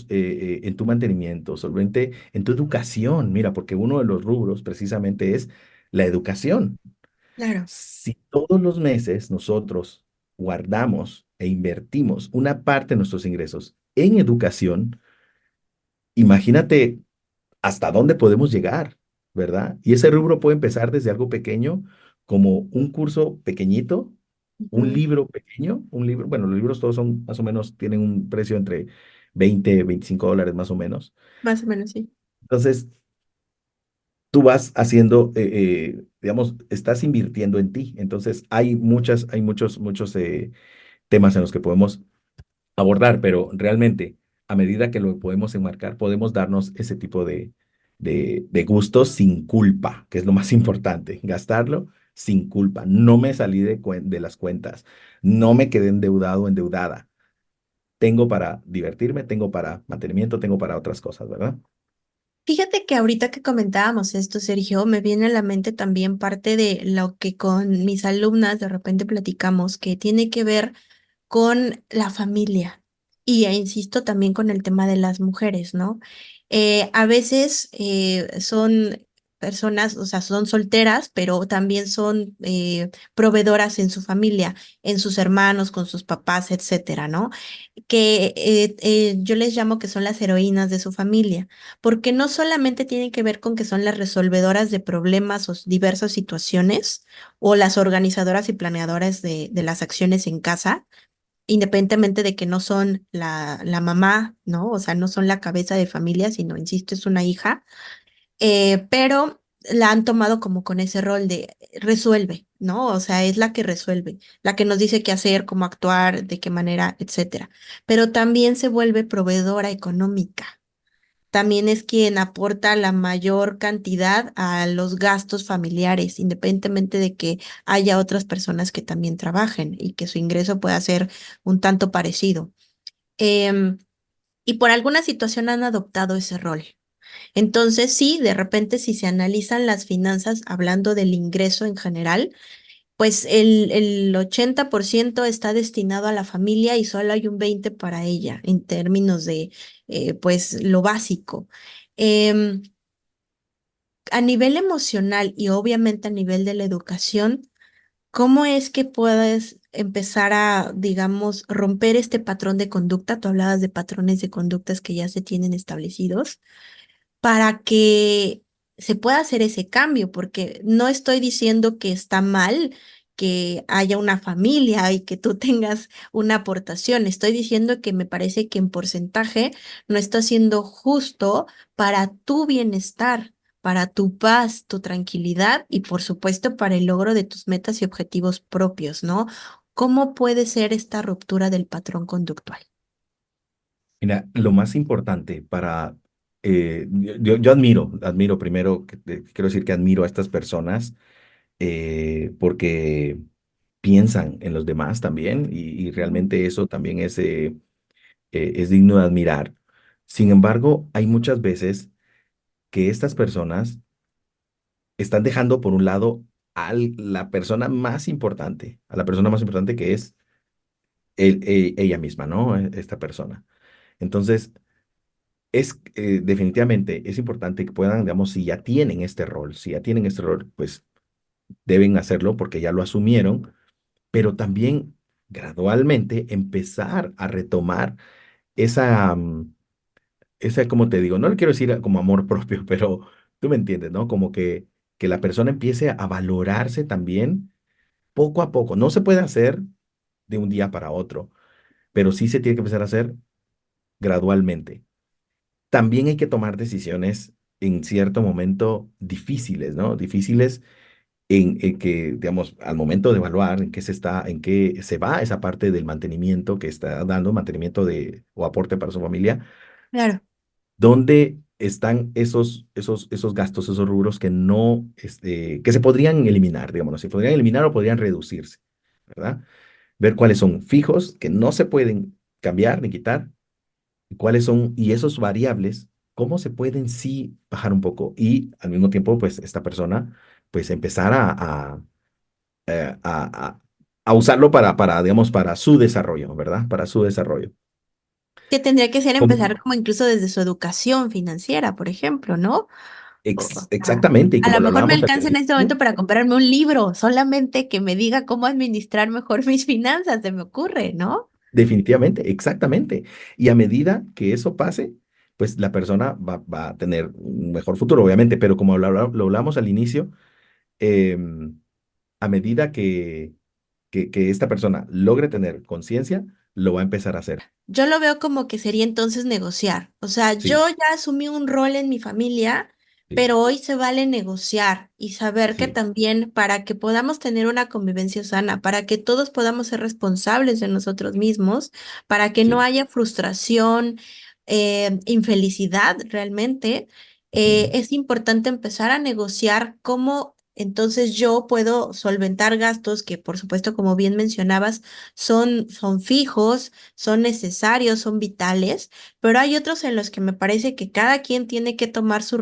mantenimiento, solvente en tu educación. Mira, porque uno de los rubros precisamente es la educación. Claro. Si todos los meses nosotros guardamos e invertimos una parte de nuestros ingresos en educación, imagínate hasta dónde podemos llegar, ¿verdad? Y ese rubro puede empezar desde algo pequeño, como un curso pequeñito, un Ujú. libro pequeño, un libro, bueno, los libros todos son más o menos, tienen un precio entre 20 $25 más o menos. Más o menos, sí. Entonces, tú vas haciendo, digamos, estás invirtiendo en ti. Entonces, hay muchos temas en los que podemos abordar, pero realmente, a medida que lo podemos enmarcar, podemos darnos ese tipo de gustos sin culpa, que es lo más importante, gastarlo sin culpa. No me salí de las cuentas, no me quedé endeudado o endeudada. Tengo para divertirme, tengo para mantenimiento, tengo para otras cosas, ¿verdad? Fíjate que ahorita que comentábamos esto, Sergio, me viene a la mente también parte de lo que con mis alumnas de repente platicamos, que tiene que ver con la familia y insisto también con el tema de las mujeres, ¿no? A veces son personas, o sea, son solteras, pero también son proveedoras en su familia, en sus hermanos, con sus papás, etcétera, ¿no? Que yo les llamo que son las heroínas de su familia, porque no solamente tienen que ver con que son las resolvedoras de problemas o diversas situaciones, o las organizadoras y planeadoras de las acciones en casa, independientemente de que no son la mamá, ¿no? O sea, no son la cabeza de familia, sino, insisto, es una hija, pero la han tomado como con ese rol de resuelve, ¿no? O sea, es la que resuelve, la que nos dice qué hacer, cómo actuar, de qué manera, etcétera. Pero también se vuelve proveedora económica. También es quien aporta la mayor cantidad a los gastos familiares, independientemente de que haya otras personas que también trabajen y que su ingreso pueda ser un tanto parecido. Em, y por alguna situación han adoptado ese rol. Entonces, sí, de repente, si se analizan las finanzas, hablando del ingreso en general, pues el 80% está destinado a la familia y solo hay un 20% para ella, en términos de, pues, lo básico. Em, a nivel emocional y obviamente a nivel de la educación, ¿cómo es que puedes empezar a, digamos, romper este patrón de conducta? Tú hablabas de patrones de conductas que ya se tienen establecidos para que se pueda hacer ese cambio, porque no estoy diciendo que está mal que haya una familia y que tú tengas una aportación, estoy diciendo que me parece que en porcentaje no está siendo justo para tu bienestar, para tu paz, tu tranquilidad y por supuesto para el logro de tus metas y objetivos propios, ¿no? ¿Cómo puede ser esta ruptura del patrón conductual? Mira, lo más importante para, yo admiro primero, quiero decir que admiro a estas personas porque piensan en los demás también y Ujú. realmente eso también es digno de admirar. Sin embargo, hay muchas veces que estas personas están dejando por un lado a la persona más importante, a la persona más importante que es ella misma, ¿no? Esta persona. Entonces, definitivamente es importante que puedan, digamos, si ya tienen este rol, si ya tienen este rol, pues deben hacerlo porque ya lo asumieron, pero también gradualmente empezar a retomar esa, como te digo, no le quiero decir como amor propio, pero tú me entiendes, ¿no? Como que la persona empiece a valorarse también poco a poco. No se puede hacer de un día para otro, pero sí se tiene que empezar a hacer gradualmente. También hay que tomar decisiones en cierto momento difíciles, ¿no? Difíciles en que, digamos, al momento de evaluar en qué se va esa parte del mantenimiento que está dando, mantenimiento o aporte para su familia, Claro. dónde están esos gastos, esos rubros que no, que se podrían eliminar, digamos, se podrían eliminar o podrían reducirse, ¿verdad? Ver cuáles son fijos, que no se pueden cambiar ni quitar, y cuáles son, y esos variables, cómo se pueden sí bajar un poco, y al mismo tiempo, pues, esta persona, pues, empezar eh, a, a- a usarlo digamos, para su desarrollo, ¿verdad? Para su desarrollo. Que tendría que ser Como- empezar como incluso desde su educación financiera, por ejemplo, ¿no? O sea, exactamente, y a como lo lo mejor me hablábamos al alcanza en este momento principio, para comprarme un libro, solamente que me diga cómo administrar mejor mis finanzas, se me ocurre, ¿no? definitivamente, exactamente. Y a medida que eso pase, pues la persona va a tener un mejor futuro, obviamente, pero como lo hablamos al inicio, em, a medida que esta persona logre tener conciencia, lo va a empezar a hacer. Yo lo veo como que sería entonces negociar. O sea, Sí, yo ya asumí un rol en mi familia, sí, pero hoy se vale negociar y saber que sí, también para que podamos tener una convivencia sana, para que todos podamos ser responsables de nosotros mismos, para que no sí. haya frustración, infelicidad realmente, Ujú. es importante empezar a negociar cómo entonces yo puedo solventar gastos que, por supuesto, como bien mencionabas, son fijos, son necesarios, son vitales, pero hay otros en los que me parece que cada quien tiene que tomar sus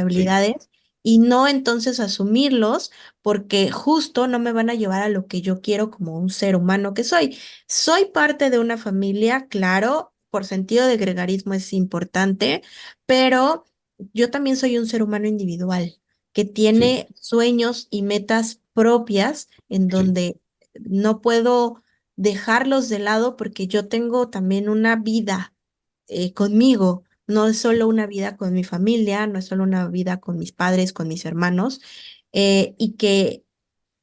Sí, responsabilidades y no entonces asumirlos porque justo no me van a llevar a lo que yo quiero como un ser humano que soy. Soy parte de una familia, claro, por sentido de gregarismo es importante, pero yo también soy un ser humano individual que sí, tiene sueños y metas propias en sí, donde no puedo dejarlos de lado porque yo tengo también una vida conmigo. No es sí. solo una vida con mi familia, no es solo una vida con mis padres, con mis hermanos, y que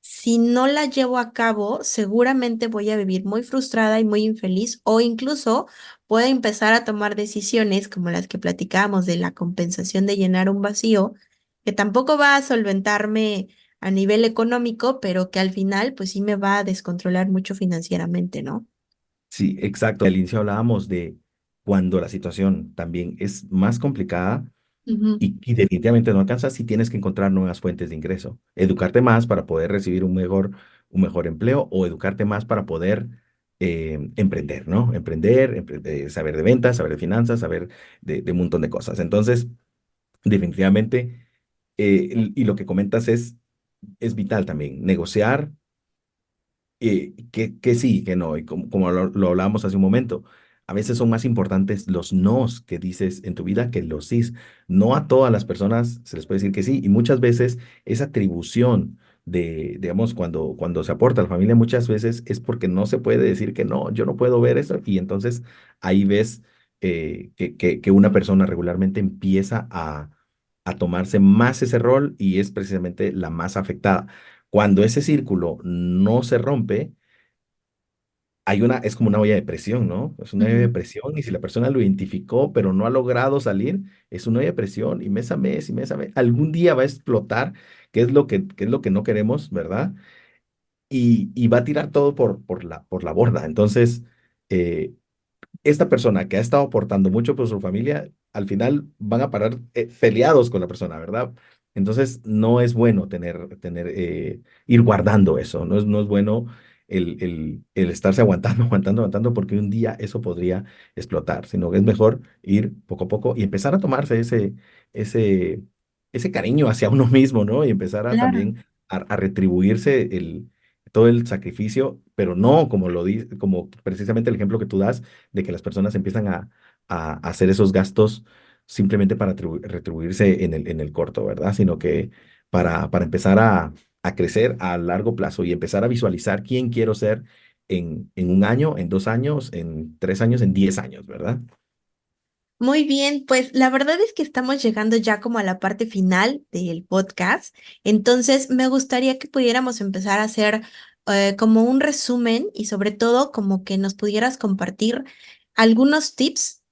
si no la llevo a cabo, seguramente voy a vivir muy frustrada y muy infeliz o incluso puedo empezar a tomar decisiones como las que platicábamos de la compensación de llenar un vacío, que tampoco va a solventarme a nivel económico, pero que al final pues sí me va a descontrolar mucho financieramente, ¿no? Sí, exacto. Al inicio hablábamos de cuando la situación también es más complicada Ujú. y definitivamente no alcanzas si tienes que encontrar nuevas fuentes de ingreso. Educarte más para poder recibir un mejor empleo o educarte más para poder emprender, ¿no? Saber de ventas, saber de finanzas, saber de un montón de cosas. Entonces, definitivamente, y lo que comentas es vital también, negociar que sí, que no, y como lo hablábamos hace un momento, a veces son más importantes los nos que dices en tu vida que los sís. No a todas las personas se les puede decir que sí, y muchas veces esa atribución digamos, cuando se aporta a la familia, muchas veces es porque no se puede decir que no, yo no puedo ver eso, y entonces ahí ves que una persona regularmente empieza a tomarse más ese rol y es precisamente la más afectada. Cuando ese círculo no se rompe, es como una olla de presión, ¿no? Es una olla de Ujú. presión y si la persona lo identificó, pero no ha logrado salir, es una olla de presión y mes a mes y mes a mes, algún día va a explotar, que es lo que no queremos, ¿verdad? Y va a tirar todo por la borda. Entonces, eh, esta persona que ha estado aportando mucho por su familia, al final van a parar peleados con la persona, ¿verdad? Entonces, no es bueno ir guardando eso, no es bueno el estarse aguantando, aguantando, aguantando, porque un día eso podría explotar, sino que es mejor ir poco a poco y empezar a tomarse ese, ese cariño hacia uno mismo, ¿no? Y empezar a Claro. también a retribuirse todo el sacrificio, pero no como precisamente el ejemplo que tú das de que las personas empiezan a hacer esos gastos simplemente para retribuirse en el corto, ¿verdad? Sino que para empezar a crecer a largo plazo y empezar a visualizar quién quiero ser en un año, en 2 años, en 3 años, en 10 años, ¿verdad? Muy bien, pues la verdad es que estamos llegando ya como a la parte final del podcast, entonces me gustaría que pudiéramos empezar a hacer como un resumen y sobre todo como que nos pudieras compartir algunos tips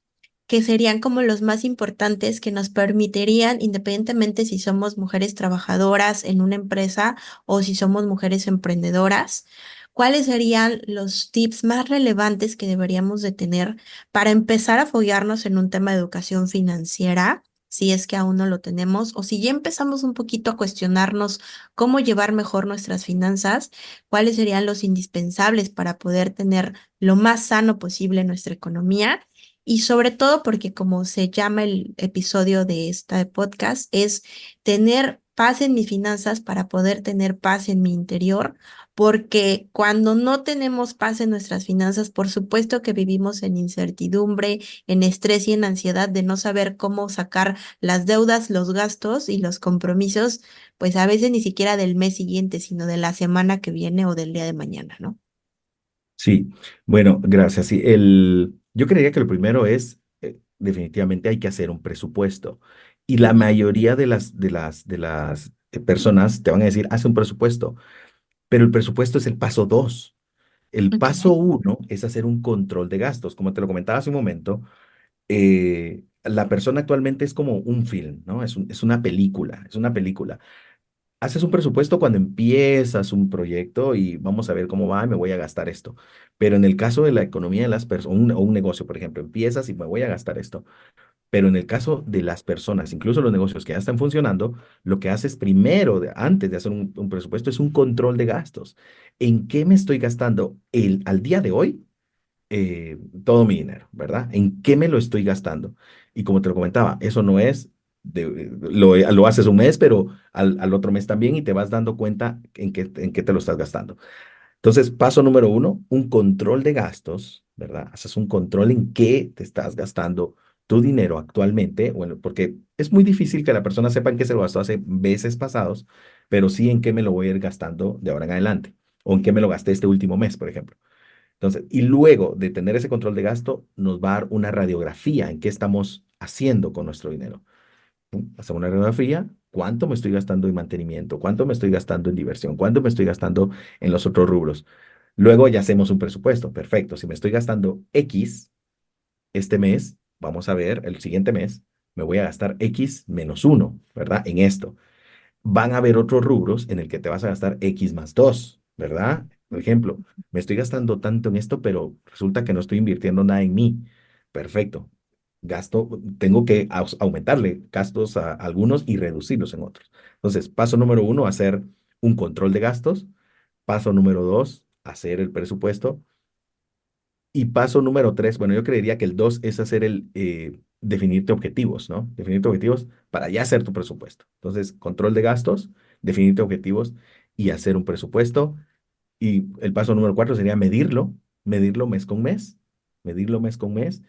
que serían como los más importantes que nos permitirían, independientemente si somos mujeres trabajadoras en una empresa o si somos mujeres emprendedoras, cuáles serían los tips más relevantes que deberíamos de tener para empezar a foguearnos en un tema de educación financiera, si es que aún no lo tenemos, o si ya empezamos un poquito a cuestionarnos cómo llevar mejor nuestras finanzas, cuáles serían los indispensables para poder tener lo más sano posible nuestra economía y sobre todo porque como se llama el episodio de este podcast, es tener paz en mis finanzas para poder tener paz en mi interior, porque cuando no tenemos paz en nuestras finanzas, por supuesto que vivimos en incertidumbre, en estrés y en ansiedad de no saber cómo sacar las deudas, los gastos y los compromisos, pues a veces ni siquiera del mes siguiente, sino de la semana que viene o del día de mañana, ¿no? Sí, bueno, gracias. Sí, yo creería que lo primero es, definitivamente hay que hacer un presupuesto. Y la mayoría de las personas te van a decir, haz un presupuesto, pero el presupuesto es el paso dos. El Ok. paso uno es hacer un control de gastos. Como te lo comentaba hace un momento, la persona actualmente es como un film, ¿no? Es una película, es una película. Haces un presupuesto cuando empiezas un proyecto y vamos a ver cómo va, y me voy a gastar esto. Pero en el caso de la economía de las personas, o un negocio, por ejemplo, empiezas y me voy a gastar esto. Pero en el caso de las personas, incluso los negocios que ya están funcionando, lo que haces primero, antes de hacer un presupuesto, es un control de gastos. ¿En qué me estoy gastando al día de hoy? Todo mi dinero, ¿verdad? ¿En qué me lo estoy gastando? Y como te lo comentaba, eso no es, lo haces un mes, pero al otro mes también y te vas dando cuenta en qué te lo estás gastando. Entonces, paso número uno, un control de gastos, ¿verdad? Haces un control en qué te estás gastando tu dinero actualmente, bueno, porque es muy difícil que la persona sepa en qué se lo gastó hace meses pasados, pero sí en qué me lo voy a ir gastando de ahora en adelante, o en qué me lo gasté este último mes, por ejemplo. Entonces, y luego de tener ese control de gasto, nos va a dar una radiografía en qué estamos haciendo con nuestro dinero. Hacemos una radiografía, cuánto me estoy gastando en mantenimiento, cuánto me estoy gastando en diversión, cuánto me estoy gastando en los otros rubros. Luego ya hacemos un presupuesto. Perfecto. Si me estoy gastando X este mes, vamos a ver, el siguiente mes, me voy a gastar X menos uno, ¿verdad? En esto van a haber otros rubros en el que te vas a gastar X más 2, ¿verdad? Por ejemplo, me estoy gastando tanto en esto, pero resulta que no estoy invirtiendo nada en mí. Perfecto. Tengo que aumentarle gastos a algunos y reducirlos en otros. Entonces, paso número uno, hacer un control de gastos. Paso número dos, hacer el presupuesto. Y paso número tres, bueno, yo creería que el dos es definirte objetivos, ¿no? Definirte objetivos para ya hacer tu presupuesto. Entonces, control de gastos, definirte objetivos y hacer un presupuesto. Y el paso número cuatro sería medirlo mes con mes, medirlo mes con mes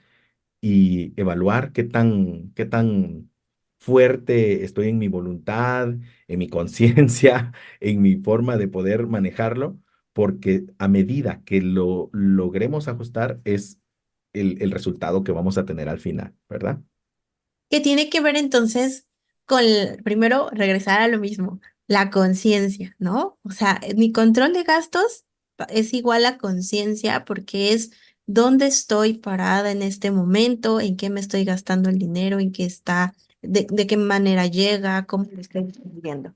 y evaluar qué tan fuerte estoy en mi voluntad, en mi conciencia, en mi forma de poder manejarlo, porque a medida que lo logremos ajustar es el resultado que vamos a tener al final, ¿verdad? Que tiene que ver entonces con, primero, regresar a lo mismo, la conciencia, ¿no? O sea, mi control de gastos es igual a conciencia porque es dónde estoy parada en este momento, en qué me estoy gastando el dinero, en qué está, de qué manera llega, cómo lo estoy viviendo.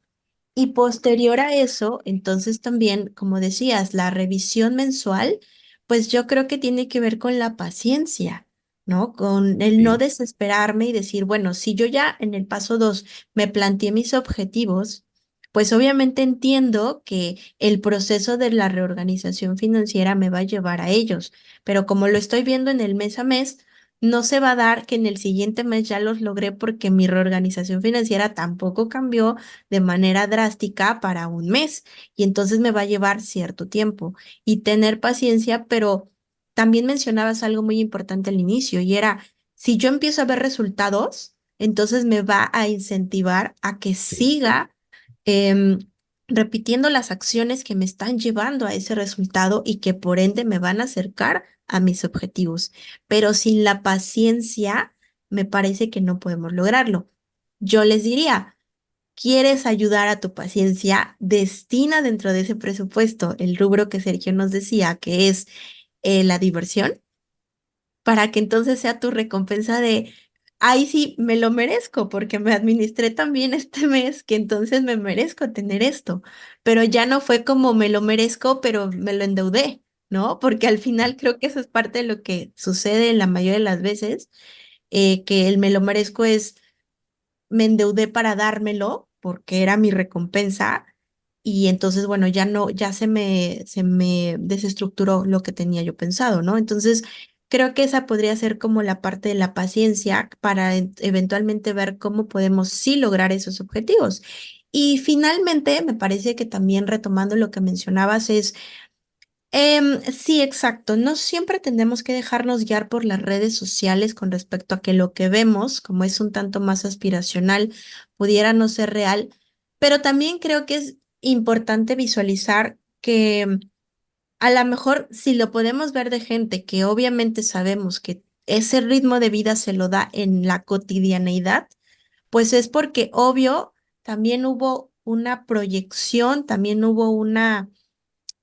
Y posterior a eso, entonces también, como decías, la revisión mensual Pues yo creo que tiene que ver con la paciencia, ¿no? Con el no Sí, desesperarme y decir, bueno, si yo ya en el paso 2 me planteé mis objetivos, pues obviamente entiendo que el proceso de la reorganización financiera me va a llevar a ellos, pero como lo estoy viendo en el mes a mes, no se va a dar que en el siguiente mes ya los logré porque mi reorganización financiera tampoco cambió de manera drástica para un mes y entonces me va a llevar cierto tiempo y tener paciencia, pero también mencionabas algo muy importante al inicio y era, si yo empiezo a ver resultados, entonces me va a incentivar a que sí. siga em, repitiendo las acciones que me están llevando a ese resultado y que por ende me van a acercar a mis objetivos. Pero sin la paciencia, me parece que no podemos lograrlo. Yo les diría, ¿quieres ayudar a tu paciencia? Destina dentro de ese presupuesto el rubro que Sergio nos decía, que es la diversión, para que entonces sea tu recompensa de, ay, sí, me lo merezco porque me administré tan bien este mes que entonces me merezco tener esto. Pero ya no fue como me lo merezco, pero me lo endeudé, ¿no? Porque al final creo que eso es parte de lo que sucede en la mayoría de las veces, que el me lo merezco es me endeudé para dármelo porque era mi recompensa y entonces, bueno, ya no, ya se me desestructuró lo que tenía yo pensado, ¿no? Entonces, creo que esa podría ser como la parte de la paciencia para eventualmente ver cómo podemos sí lograr esos objetivos. Y finalmente, me parece que también retomando lo que mencionabas es sí, exacto. No siempre tenemos que dejarnos guiar por las redes sociales con respecto a que lo que vemos, como es un tanto más aspiracional, pudiera no ser real, pero también creo que es importante visualizar que a lo mejor si lo podemos ver de gente que obviamente sabemos que ese ritmo de vida se lo da en la cotidianeidad, pues es porque obvio también hubo una proyección, también hubo un,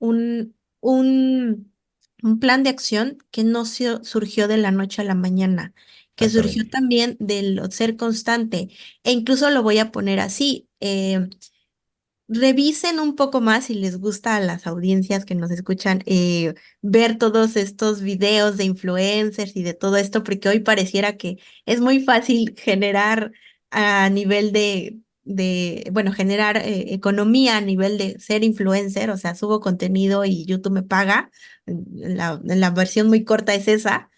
un plan de acción que no surgió de la noche a la mañana, que surgió Exactamente. también del ser constante. E incluso lo voy a poner así. Revisen un poco más si les gusta a las audiencias que nos escuchan ver todos estos videos de influencers y de todo esto, porque hoy pareciera que es muy fácil generar a nivel bueno, generar economía a nivel de ser influencer, o sea, subo contenido y YouTube me paga. La versión muy corta es esa,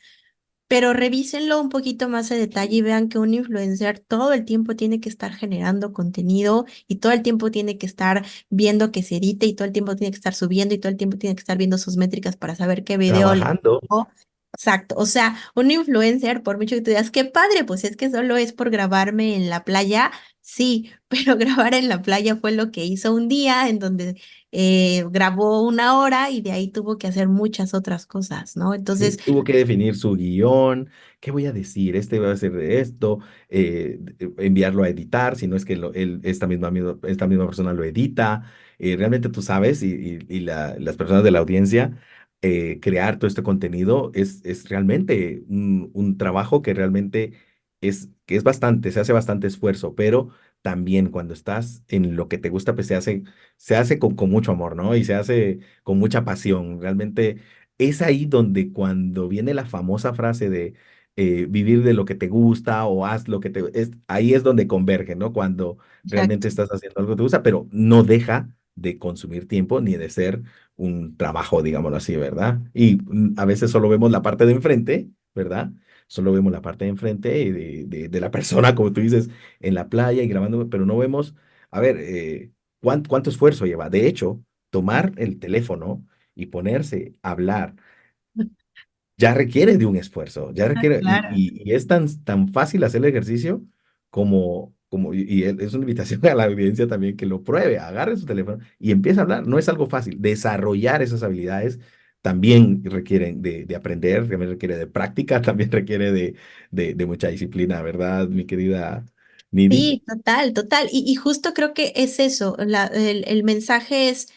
pero revísenlo un poquito más a detalle y vean que un influencer todo el tiempo tiene que estar generando contenido y todo el tiempo tiene que estar viendo que se edite y todo el tiempo tiene que estar subiendo y todo el tiempo tiene que estar viendo sus métricas para saber qué video le Trabajando. gustó. Exacto. O sea, un influencer, por mucho que tú digas, qué padre, pues es que solo es por grabarme en la playa. Sí, pero grabar en la playa fue lo que hizo un día en donde grabó una hora y de ahí tuvo que hacer muchas otras cosas, ¿no? Sí, Entonces, tuvo que definir su guión, qué voy a decir, este va a ser de esto, enviarlo a editar, si no es que esta misma persona lo edita. Realmente tú sabes y las personas de la audiencia, crear todo este contenido es realmente un trabajo que realmente que es bastante, se hace bastante esfuerzo, pero también cuando estás en lo que te gusta, pues se hace con mucho amor, ¿no? Y se hace con mucha pasión. Realmente es ahí donde cuando viene la famosa frase de vivir de lo que te gusta o haz lo que ahí es donde converge, ¿no? Cuando realmente exacto. estás haciendo algo que te gusta, pero no deja de consumir tiempo ni de ser un trabajo, digámoslo así, ¿verdad? Y a veces solo vemos la parte de enfrente, ¿verdad? Solo vemos la parte de enfrente de la persona, como tú dices, en la playa y grabando, pero no vemos, a ver, cuánto esfuerzo lleva. De hecho, tomar el teléfono y ponerse a hablar ya requiere de un esfuerzo, ya Ah, requiere, claro. y es tan fácil hacer el ejercicio y es una invitación a la audiencia también que lo pruebe, agarre su teléfono y empiece a hablar. No es algo fácil. Desarrollar esas habilidades también requieren de aprender, también requiere de práctica, también requiere de mucha disciplina, ¿verdad, mi querida Nidia? Sí, total, total. Y justo creo que es eso. El mensaje es,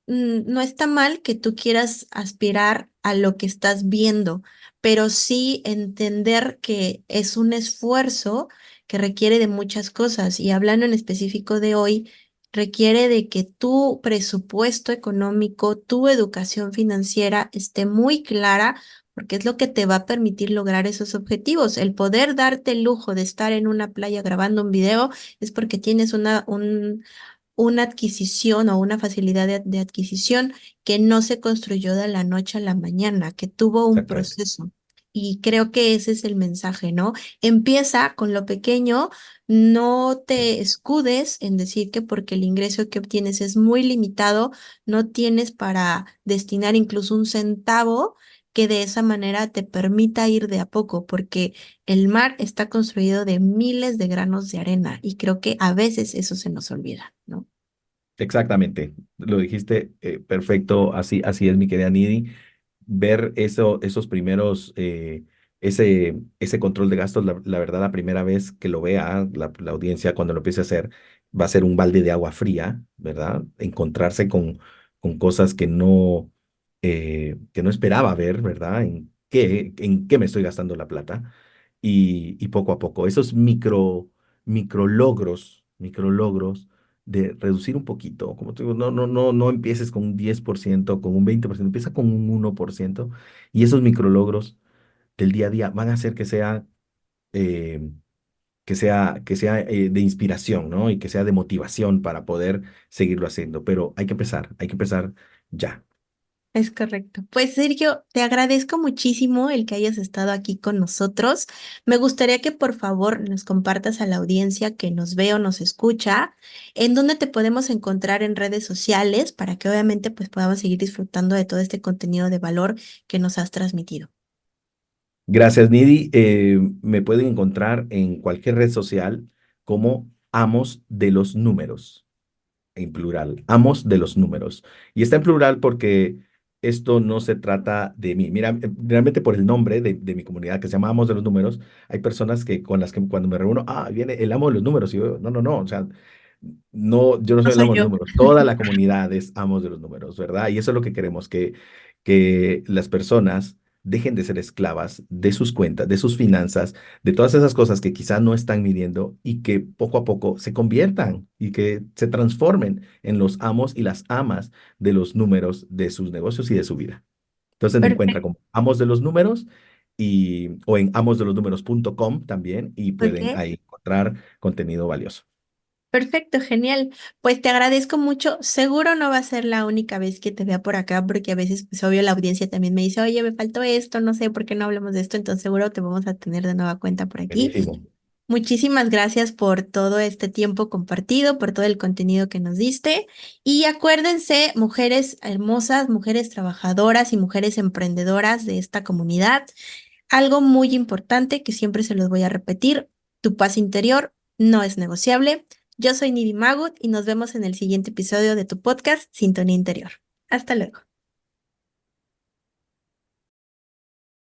no está mal que tú quieras aspirar a lo que estás viendo, pero sí entender que es un esfuerzo que requiere de muchas cosas. Y hablando en específico de hoy, requiere de que tu presupuesto económico, tu educación financiera esté muy clara, porque es lo que te va a permitir lograr esos objetivos. El poder darte el lujo de estar en una playa grabando un video es porque tienes una adquisición o una facilidad de adquisición que no se construyó de la noche a la mañana, que tuvo un Exactamente. proceso. Y creo que ese es el mensaje, ¿no? Empieza con lo pequeño, no te escudes en decir que porque el ingreso que obtienes es muy limitado, no tienes para destinar incluso un centavo que de esa manera te permita ir de a poco, porque el mar está construido de miles de granos de arena y creo que a veces eso se nos olvida, ¿no? Exactamente, lo dijiste perfecto, así es mi querida Nidi. Ver esos primeros, ese control de gastos, la verdad, la primera vez que lo vea la audiencia, cuando lo empiece a hacer, va a ser un balde de agua fría, ¿verdad? Encontrarse con cosas que no esperaba ver, ¿verdad? ¿En qué me estoy gastando la plata? Y poco a poco, esos micro logros de reducir un poquito, como te digo, no empieces con un 10%, con un 20%, empieza con un 1%, y esos micrologros del día a día van a hacer eh, que sea de inspiración, ¿no? Y que sea de motivación para poder seguirlo haciendo, pero hay que empezar ya. Es correcto. Pues Sergio, te agradezco muchísimo el que hayas estado aquí con nosotros. Me gustaría que por favor nos compartas a la audiencia que nos ve o nos escucha, en dónde te podemos encontrar en redes sociales para que obviamente pues podamos seguir disfrutando de todo este contenido de valor que nos has transmitido. Gracias, Nidi. Me pueden encontrar en cualquier red social como Amos de los Números. En plural, amos de los números. Y está en plural porque esto no se trata de mí. Mira, realmente por el nombre de mi comunidad que se llama Amos de los Números, hay personas que con las que cuando me reúno, viene el amo de los números. Y yo, no, no, no, o sea, no, yo no No soy el soy amo de los yo. números. Toda la comunidad es amos de los números, ¿verdad? Y eso es lo que queremos, que las personas dejen de ser esclavas de sus cuentas, de sus finanzas, de todas esas cosas que quizás no están midiendo y que poco a poco se conviertan y que se transformen en los amos y las amas de los números de sus negocios y de su vida. Entonces me encuentra Perfecto. como amos de los números o en amosdelosnumeros.com también y pueden Ok. ahí encontrar contenido valioso. Perfecto, genial. Pues te agradezco mucho. Seguro no va a ser la única vez que te vea por acá, porque a veces, pues obvio, la audiencia también me dice, oye, me faltó esto, no sé por qué no hablamos de esto, entonces seguro te vamos a tener de nueva cuenta por aquí. Buenísimo. Muchísimas gracias por todo este tiempo compartido, por todo el contenido que nos diste. Y acuérdense, mujeres hermosas, mujeres trabajadoras y mujeres emprendedoras de esta comunidad, algo muy importante que siempre se los voy a repetir, tu paz interior no es negociable. Yo soy Nidi Magut y nos vemos en el siguiente episodio de tu podcast Sintonía Interior. Hasta luego.